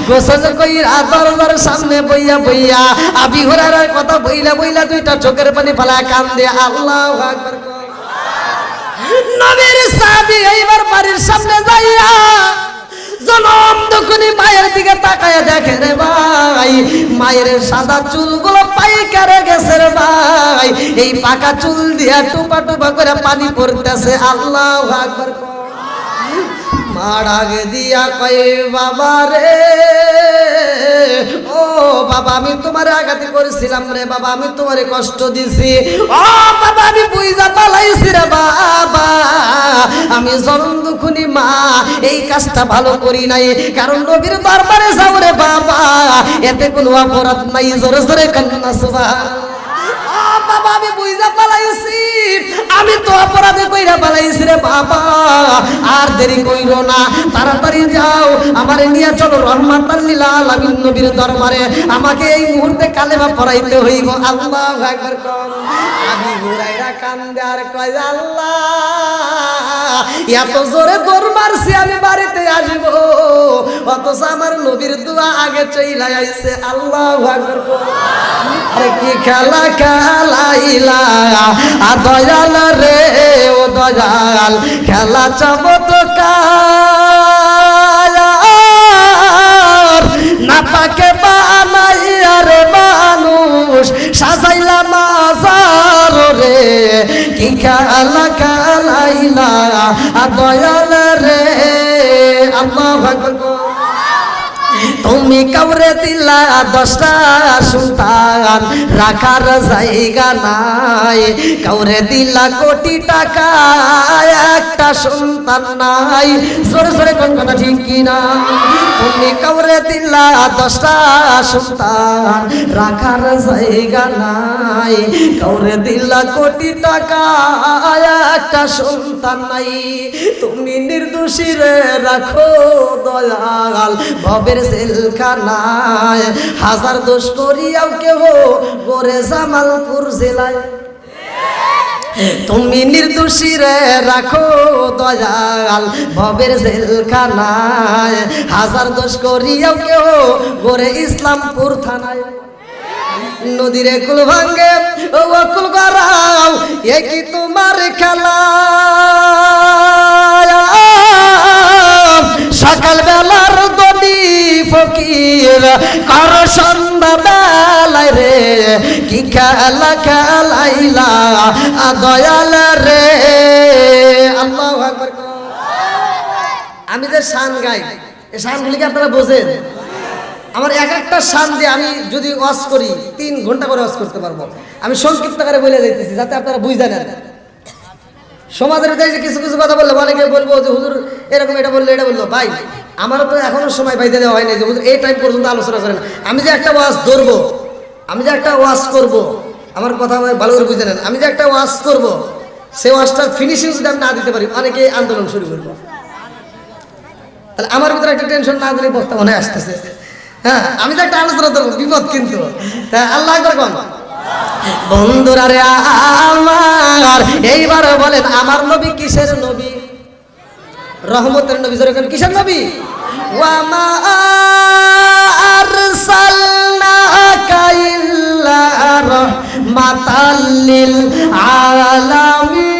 Speaker 1: গোসল কইরা দরজার সামনে বইয়া বইয়া আবি হুরায়রার কথা বইলা বইলা দুইটা চোখের পানি ফেলা কান্দে। আল্লাহু আকবার। নবীর সাহাবী এইবার বাড়ির সামনে যাইয়া জনম দুকুনি মায়ের দিকে তাকায় দেখে রে ভাই, মায়ের সাদা চুলগুলো পাইকারে গেছে রে ভাই, এই পাকা চুল দিয়া টুপা টুপা করে পানি পড়তেছে। আল্লাহু আকবার। মা ডাক দিয়া কয় বাবা রে, ও বাবা আমি তোমারে আঘাতি করেছিলাম রে বাবা, আমি তোমারে কষ্ট দিছি। ও বাবা আমি বুইজা পালাইছি রে বাবা, আমি জনম দুখুনি মা, এই কাজটা ভালো করি নাই, কারণ নবীর দরবারে যাও রে বাবা, এতে কোনো অপরাধ নাই। জোরে জোরে কান্না সুবহানাল্লাহ। ও বাবা আমি বুইজা পালাইছি, আমি তো অপরাধে কইরা পালাইছি রে বাবা, আর দেরি কইরো না, তাড়াতাড়ি যাও, আমারে নিয়ে চলো রহমাতাল লিল আলামিন নবীর দরবারে, আমাকে এই মুহূর্তে কালেমা পড়াইতে হইব। আল্লাহু আকবার। কোন আবি হুরায়রা কান্দে আর কয় আল্লাহ, এত জোরে দৌড় মারছি আমি বাড়িতে আসব, অথচ আমার নবীর দোয়া আগে চইলা আইছে। আল্লাহু আকবার। আরে কি খেলা খেলাইলা দয়াল রে, ও দয়াল খেলা চমৎকার, না পাকে বানাইয়া রে মানুষ সাজাইলা মাজার রে, কি খেলা খেলাইলা দয়াল রে। আল্লাহু আকবার। তুমি কাউরে দিলা 10টা সন্তান, রাখার জায়গা নাই, কাউরে দিলা কোটি টাকা, একটা সন্তান নাই। জোরে জোরে কোন কথা ঠিক কিনা? তুমি কাউরে দিলা 10টা সন্তান, রাখার জায়গা নাই, কাউরে দিলা কোটি টাকা, একটা সন্তান নাই। তুমি নির্দোষী রে রাখো দয়াল ভবের জেলখানায়, হাজার দোষ করিয়াও কেহ গোরে জামালপুর জেলায়। তুমি নির্দোষী রে রাখো দয়াল ভবের জেলখানায়, হাজার দোষ করিয়াও কেহ গোরে ইসলামপুর থানায়। নদীর কুল ভাঙ্গে ও কুল গড়াও, এ কি তোমার খেলা? সকাল বেলার দনি ফকির কর সন্ধ্যা বেলায় রে, কি খেলা খেলাইলা দয়াল রে। আল্লাহু আকবার। আমি যে শান গাই, এই শানগুলিকে আপনারা বোঝেন? আমার এক একটা শান দিয়ে আমি যদি ওয়াজ করি 3 ঘন্টা করে ওয়াজ করতে পারবো। আমি সংক্ষিপ্ত করে বলে যাইতেছি যাতে আপনারা বুঝতে নেন। সমাজের যে কিছু কিছু কথা বললে অনেকে বলবো যে হুজুর এরকম এটা বললো এটা বললো। ভাই আমারও তো এখনো সময় বাইতে দেওয়া হয় নাই যে হুজুর এই টাইম পর্যন্ত আলোচনা করেন। আমি যে একটা ওয়াজ ধরবো, আমি যে একটা ওয়াজ করব, আমার কথা ভালো করে বুঝতে নেন। আমি যে একটা ওয়াজ করব, সেই ওয়াজটার ফিনিশিং যদি আমি না দিতে পারি অনেকে আন্দোলন শুরু করবো। তাহলে আমার ভিতরে একটা টেনশন না দিলে বক্তা মনে আসতেছে। হ্যাঁ আমি যে একটা আলোচনা করবো বিপদ কিন্তু। তা আল্লাহ আকবার কোন বন্ধুরা রে আমার, এইবার বলেন আমার নবী কিসের নবী? রহমতের নবী। জোরে বলেন কিসের নবী? ওয়া মা আরসালনাকা ইল্লা রাহমাতাল লিল আলামিন।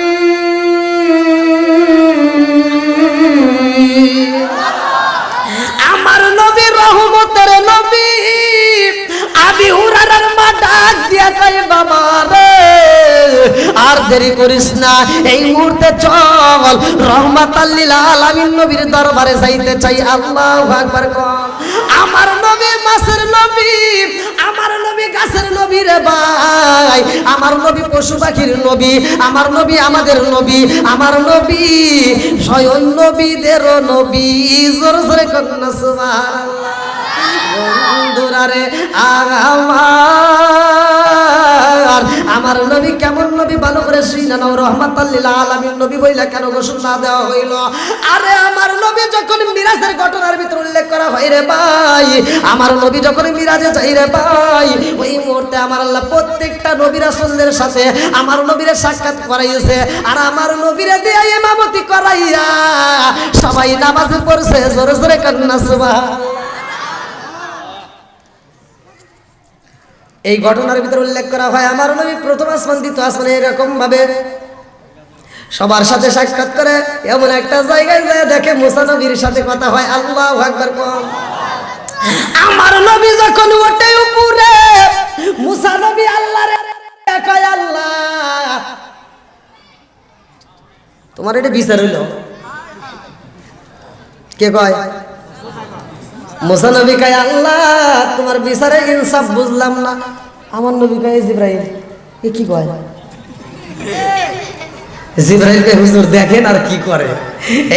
Speaker 1: আর দেরি করিস না, এই মুহূর্তে চল রহমাতাল লিল আলামিন নবীর দরবারে যাইতে চাই। আল্লাহু আকবার কর। আমার নবী মাসের নবী, আমার নবী গাছের নবী রে ভাই, আমার নবী পশু পাখির নবী, আমার নবী আমাদের নবী, আমার নবী স্বয়ং নবীদেরও নবী। জোরে জোরে কন্যা সুবহানাল্লাহ। বন্ধুরা রে আমার নবী কেমন নবী ভালো করে শুনে নাও। রহমাতাল লিল আলামিন নবী বইলা কেন ঘোষণা দেওয়া হইল? আরে আমার নবী যখন মিরাজের ঘটনার ভিতর উল্লেখ করা হয় রে ভাই, আমার নবী যখন মিরাজে যাই রে ভাই, ওই মুহূর্তে আমার আল্লাহ প্রত্যেকটা নবী রাসূলদের সাথে আমার নবীরে সাক্ষাৎ করাইছে। আর আমার নবীরে দিয়ে ইমামতি করাইয়া সবাই নামাজ পড়ছে। জোরে জোরে কান্না সুবহানাল্লাহ। এই ঘটনার ভিতরে উল্লেখ করা হয় আমার নবী প্রথম আসমান দ্বিতীয় আসমানে এরকম ভাবে সবার সাথে সাক্ষাৎ করে। এমন একটা জায়গায় যায় দেখে মুসা নবীর সাথে কথা হয়। আল্লাহু আকবার কম। আমার নবী যখন ওঠে উপরে, মুসা নবী আল্লাহরে কয়, আল্লাহ তোমার এটা বিচার হইল? কে কয়? মুসা নবী কয়, আল্লাহ তোমার বিচারে ইনসাফ বুঝলাম না। আমার নবী কয়, জিবরাইল এ কি কয়? জিবরাইল কে হুজুর দেখেন আর কি করে।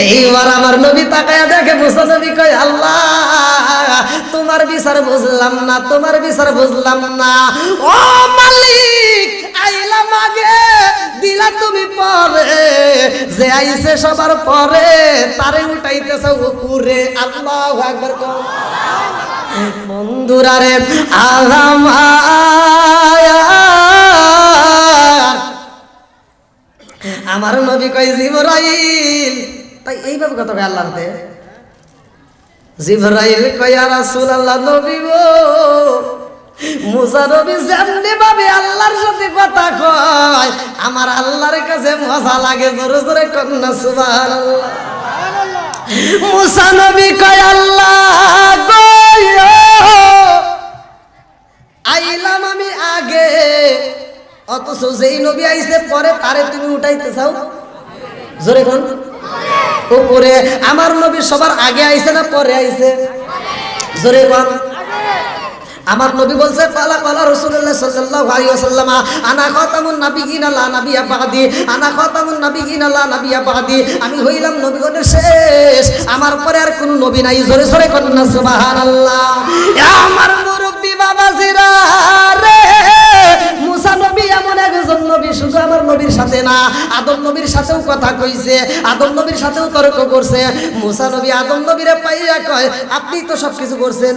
Speaker 1: এইবার আমার নবী তাকায়া দেখে, মুসা নবী কয়, আল্লাহ তোমার বিচার বুঝলাম না, তোমার বিচার বুঝলাম না। ও মালিক, আইলাম আগে দিলা তুমি পরে, যে আইছে সবার পরে তারে উঠাইতেছ উপরে। আল্লাহু আকবার কও। বন্ধুরা রে আমার নবী কয়, জিবরাইল, তাই এইভাবে কথা কয় আল্লাহর দে। জিবরাইল কয়, ইয়া রাসূলুল্লাহ, নবী গো, মুসা নবী যেমনি ভাবে আল্লাহর সাথে কথা কয় আমার আল্লাহর কাছে মজা লাগে। জোরে জোরে কন্যা সুবহানাল্লাহ। মুসা নবী কয়, আল্লাহ গো, আইলাম আমি আগে, অথচ যেই নবী আইছে পরে তারে তুমি উঠাইতে চাও। জোরে কোন উপরে। আমার নবী সবার আগে আইছে না পরে আইছে? জোরে কোন। আমার নবী বলছে, পালা পালা রাসূলুল্লাহ সাল্লাল্লাহু আলাইহি ওয়াসাল্লাম, আনা খাতামুন নাবিয়িনা লা নাবিয়্যা বাদি, আনা খাতামুন নাবিয়িনা লা নাবিয়্যা বাদি, আমি হইলাম নবীগণের শেষ, আমার পরে আর কোনো নবী নাই। জোরে জোরে কন্যা সুবহানাল্লাহ। আমার মুরব্বি বাবাজিরা রে, মুসা নবী এমন একজন নবী, শুধু আমার নবীর সাথে না, আদম নবীর সাথেও কথা কইছে, আদম নবীর সাথেও তর্ক করছে। মুসা নবী আদম নবীরে পাইয়া কয়, আপনি তো সবকিছু করছেন,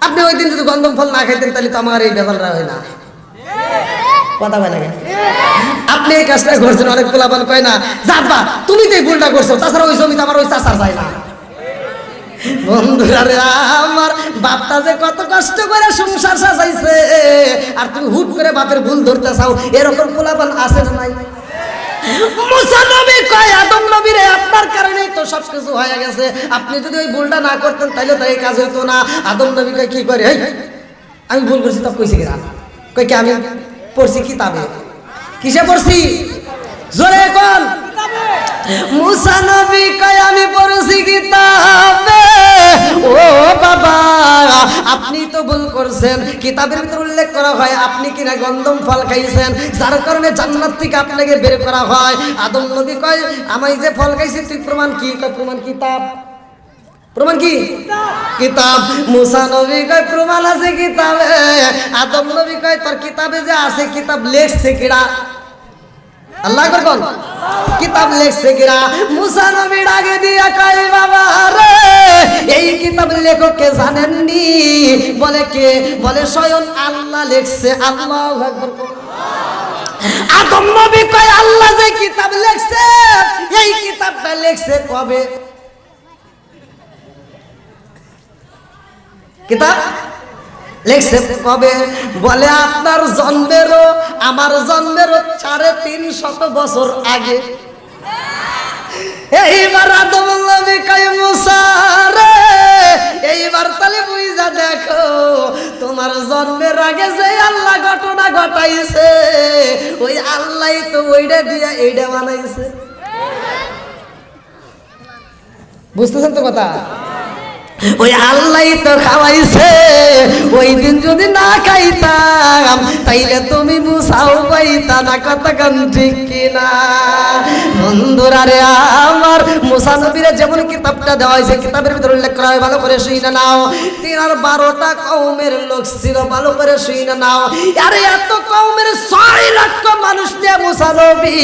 Speaker 1: আপনি ওই দিন যদি গন্ধম ফল না খাইতেন তাহলে তো আমার এই ব্যাপারটা হয় না। কথা হয় না? আপনি এই কাজটা করছেন। অনেক পোলাপান কয় না, যাবা তুমি তো এই ভুলটা করছো, তাছাড়া ওই জমিতে আমার ওই চাষার যায় না। বন্ধুরা রে, আমার বাপটা যে কত কষ্ট করে সংসার সাজাইছে, আর তুমি হুট করে বাপের ভুল ধরতে চাও, এরকম পোলাপান আছে না নাই? মুসা নবী কয়, আদম নবী রে, আপনার কারণেই তো সবকিছু হয়ে গেছে, আপনি যদি ওই ভুলটা না করতেন তাহলে তো এই কাজ হইতো না। আদম নবী কয়, কি করে? আমি ভুল করছি, তব কইছি কিনা? কই কি আমি পড়ছি কিতাবে। কিসে পড়ছি? জোরে কোন। মুসা নবী কয়, আমি পড়ছি কিতাবে। ও বাবা, আপনি তো ভুল করছেন, কিতাবের ভিতরে উল্লেখ করা হয় আপনি কিনা গন্ধম ফল খাইছেন, যার কারণে জান্নাত থেকে আপনাকে বের করা হয়। আদম নবী কয়, আমি যে ফল খাইছি তুই প্রমাণ কি? কয় প্রমাণ কিতাব। প্রমাণ কি? কিতাব। মুসা নবী কয়, প্রমাণ আছে কিতাবে। আদম নবী কয়, তোর কিতাবে যে আছে, কিতাব লেখছে কিরা? আল্লাহ আকবার কোন। কিতাব লেখছে কিরা? মুসা নবীর আগে দিয়া কয়, বাবা রে, এই কিতাব লেখক কে জানেননি? বলে কে? বলে স্বয়ং আল্লাহ লেখছে। আল্লাহু আকবার। আদম নবী কয়, আল্লাহ যে কিতাব লেখছে, এই কিতাবটা লেখছে কবে? কিতাব লেখছে কবে? বলে আপনার জন্মেরও আমার জন্মেরও 350 বছর আগে। এইবার আদম নবী কয়, মুসা রে, এইবার তাহলে বুঝা দেখো তোমার তোমার জন্মের আগে যে আল্লাহ ঘটনা ঘটাইছে ওই আল্লাহ তো ওইটা দিয়া এইটা বানাইছে। বুঝতেছেন তো কথা? ওই আল্লাহ তো খাওয়াইছে। ওই দিন যদি না খাইতাম তাইলে তুমি মুসাও পাইতা না। কথা কান ঠিক কিনা বন্ধুরা রে আমার? মুসা নবীরে যেমন কিতাবটা দেওয়া হয়েছে কিতাবের ভিতরে উল্লেখ করা হয়, ভালো করে শুনে নাও। 12টা কওমের লোক ছিল, ভালো করে শুনে নাও। আরে এত কওমের 6 লক্ষ মানুষ নিয়ে মুসা নবী,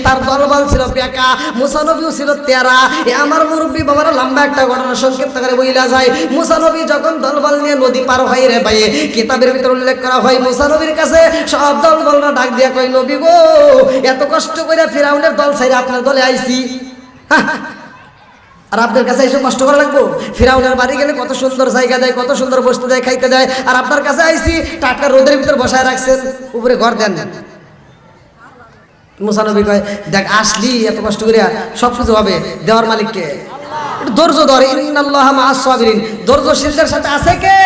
Speaker 1: তার দলবল ছিল বেকা, মুসা নবীও ছিল তেরা। আমার মুরব্বী বাবারা লম্বা একটা ঘটনা সংক্ষিপ্ত করে বইলা যায়। মুসা নবী যখন দলবল নিয়ে নদী পার হয় রে ভাই, কিতাবের ভিতরে উল্লেখ করা হয় মুসা নবীর কাছে সব দলবলরা ডাক দিয়া কয়, নবী গো এত কষ্ট করে ফিরাউনের দল ছাইরা আপনার দলে আইছি, আর আপনার কাছে এসে কষ্ট করা লাগবো? ফিরাউনের বাড়ি গেলে কত সুন্দর জায়গা দেয়, কত সুন্দর বসতে দেয়, খাইতে দেয়, আর আপনার কাছে আইছি টাটকা রোদের ভিতর বসায় রাখছেন, উপরে ঘর দেন। মুসা নবী কয়, দেখ আসলি এত কষ্ট করে সব কিছু হবে, দেওয়ার মালিককে। ধৈর্য ধর, ইন্নাল্লাহা মাআস সাবিরিন। ধৈর্যশীলদের সাথে আছে কে?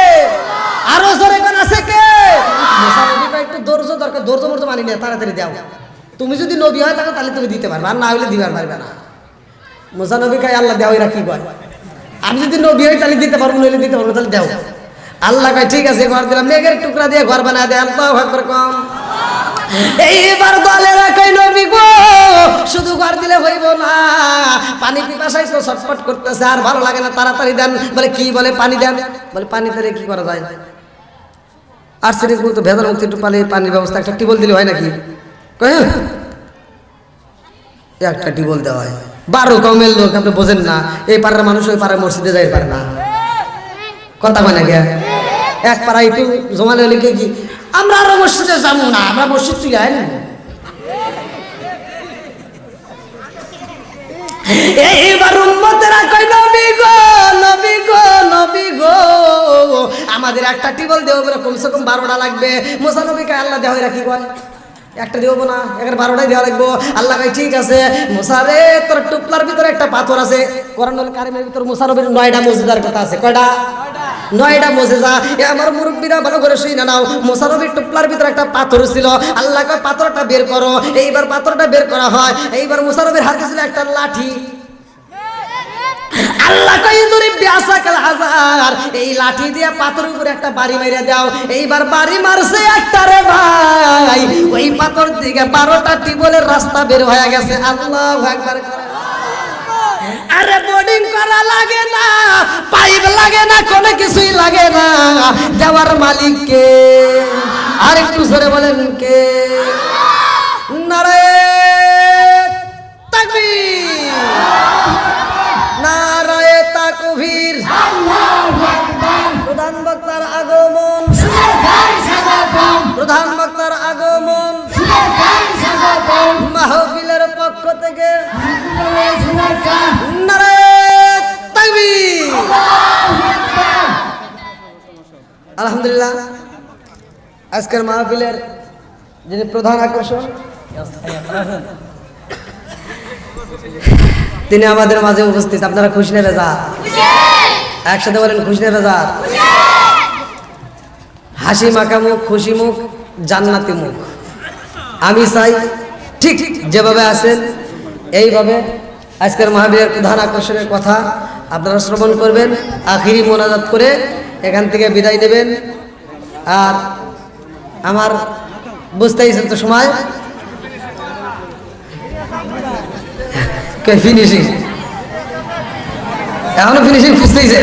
Speaker 1: আরো জোরে কোন আছে কে? মুসা নবী কয়, একটু ধৈর্য দরকার, ধৈর্য মর্য মানি না, তাড়াতাড়ি দাও। তুমি যদি নবী হয় তাহলে তুমি দিতে পারবে, আর না হইলে দিবার পারবে না। মুসা নবী কয়, আল্লাহ দেও, এরা কি কয়? আমি যদি নবী হই তাহলে দিতে পারবো, নইলে দিতে পারবো, তাহলে দেও। আল্লাহ কয়, ঠিক আছে, ঘর দিলাম। মেঘের টুকরা দিয়ে ঘর বানায় দেয়। আল্লাহু আকবার কম। এইবার দলেরা কই, নবী গো শুধু ঘর দিলে হইব না, পানি পিপাসায় তো ছটফট করতেছে, আর ভালো লাগে না, তাড়াতাড়ি দেন। বলে কি? বলে পানি দেন। বলে পানি দিলে কি করা যায়? আর্সেনিক মুক্ত ভেজাল মুক্ত একটু পানির ব্যবস্থা একটা টিউবওয়েল দিলে হয় নাকি? কয় একটা টিউবওয়েল দেওয়া হয়। 12 কওমের লোক, আপনি বোঝেন না? এই পাড়ার মানুষ ওই পাড়ার মসজিদে যাই পারে না। কথা কয় না কে? এক পাড়ায় একটু জমালে লিখে কি আমরা আরো মসজিদে যাবো না, আমরা মসজিদ চলে আই না। এইবার উম্মতেরা কয়, নবী গো নবী গো নবী গো আমাদের একটা টিউবওয়েল দেবো, কমসে কম 12টা লাগবে। মুসা নবী কয়, আল্লাহ দেওয়া রাখি কয়, একটা দেবো না, এখানে 12টাই দেওয়া লাগবো। আল্লাহ ভাই ঠিক আছে। মুসা রে তোর টুপলার ভিতরে একটা পাথর আছে। কোরআনুল কারীমের ভিতর মুসা নবীর 9টা মুজিজার কথা আছে। কয়টা? 9টা মুজিজা। এ আমার মুরব্বীরা ভালো করে শুনে নাও। মুসা নবীর টুপলার ভিতরে একটা পাথর ছিল। আল্লাহ কয়, পাথরটা বের করো। এইবার পাথরটা বের করা হয়। এইবার মুসা নবীর হাতে ছিল একটা লাঠি। আল্লাহ কয়, দরিব বিআসাকাল হাজার, এই লাঠি দিয়ে পাথরের উপরে একটা বাড়ি মাইরা দাও। এইবার বাড়ি মারছে একটা রে ভাই, ওই পাথর থেকে 12টা টিউবওয়েলের রাস্তা বের হয়ে গেছে। আল্লাহু আকবার। আরে বোর্ডিং করা লাগে না, পাইপ লাগে না, কোনো কিছুই লাগে না, দেওয়ার মালিক কে? আর একটু জোরে বলেন কে? নারে তাকবীর, নারায়ে তাকবীর। প্রধান বক্তার আগমন, প্রধান বক্তার আগমন মাহফিলের পক্ষ থেকে নারায়ে তাকবীর। আলহামদুলিল্লাহ, আজকের মাহফিলের যিনি প্রধান আকর্ষণ তিনি আমাদের মাঝে উপস্থিত। আপনারা খুশি না বেজার? একসাথে বলেন খুশি না বেজার? হাসি মাখা মুখ, খুশি মুখ, জান্নাতি মুখ। আমি চাই ঠিক যেভাবে আছেন এইভাবে আজকের মাহফিলের প্রধান আকর্ষণের কথা আপনারা শ্রবণ করবেন, আখিরি মোনাজাত করে এখান থেকে বিদায় দেবেন। আর আমার বুঝতেইছেন তো সময় ফিনিশিং, এখনো ফিনিশিং খুঁজতেইছে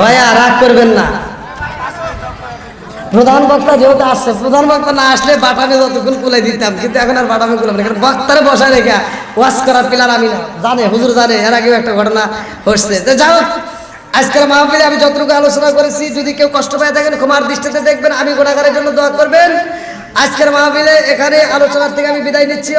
Speaker 1: ভাইয়া, রাগ করবেন না। প্রধান বক্তা যেহেতু আসছে, প্রধান বক্তা না আসলে বাটামে যতক্ষণ কুলাই দিতাম, কিন্তু এখন আর বাটামে কুলাম না, কারণ বক্তারে বসায় রেখা ওয়াজ করার পিলার আমি না, জানে হুজুর জানে, এর আগেও একটা ঘটনা ঘটছে। তো যাই হোক, আজকের মাহফিলে আমি যতটুকু আলোচনা করেছি, যদি কেউ কষ্ট পায় থাকেন ক্ষমার দৃষ্টিতে দেখবেন, আমি গুনাহগারের জন্য দোয়া করবেন। আজকের মাহফিলে এখানে আলোচনার থেকে আমি বিদায় নিচ্ছি।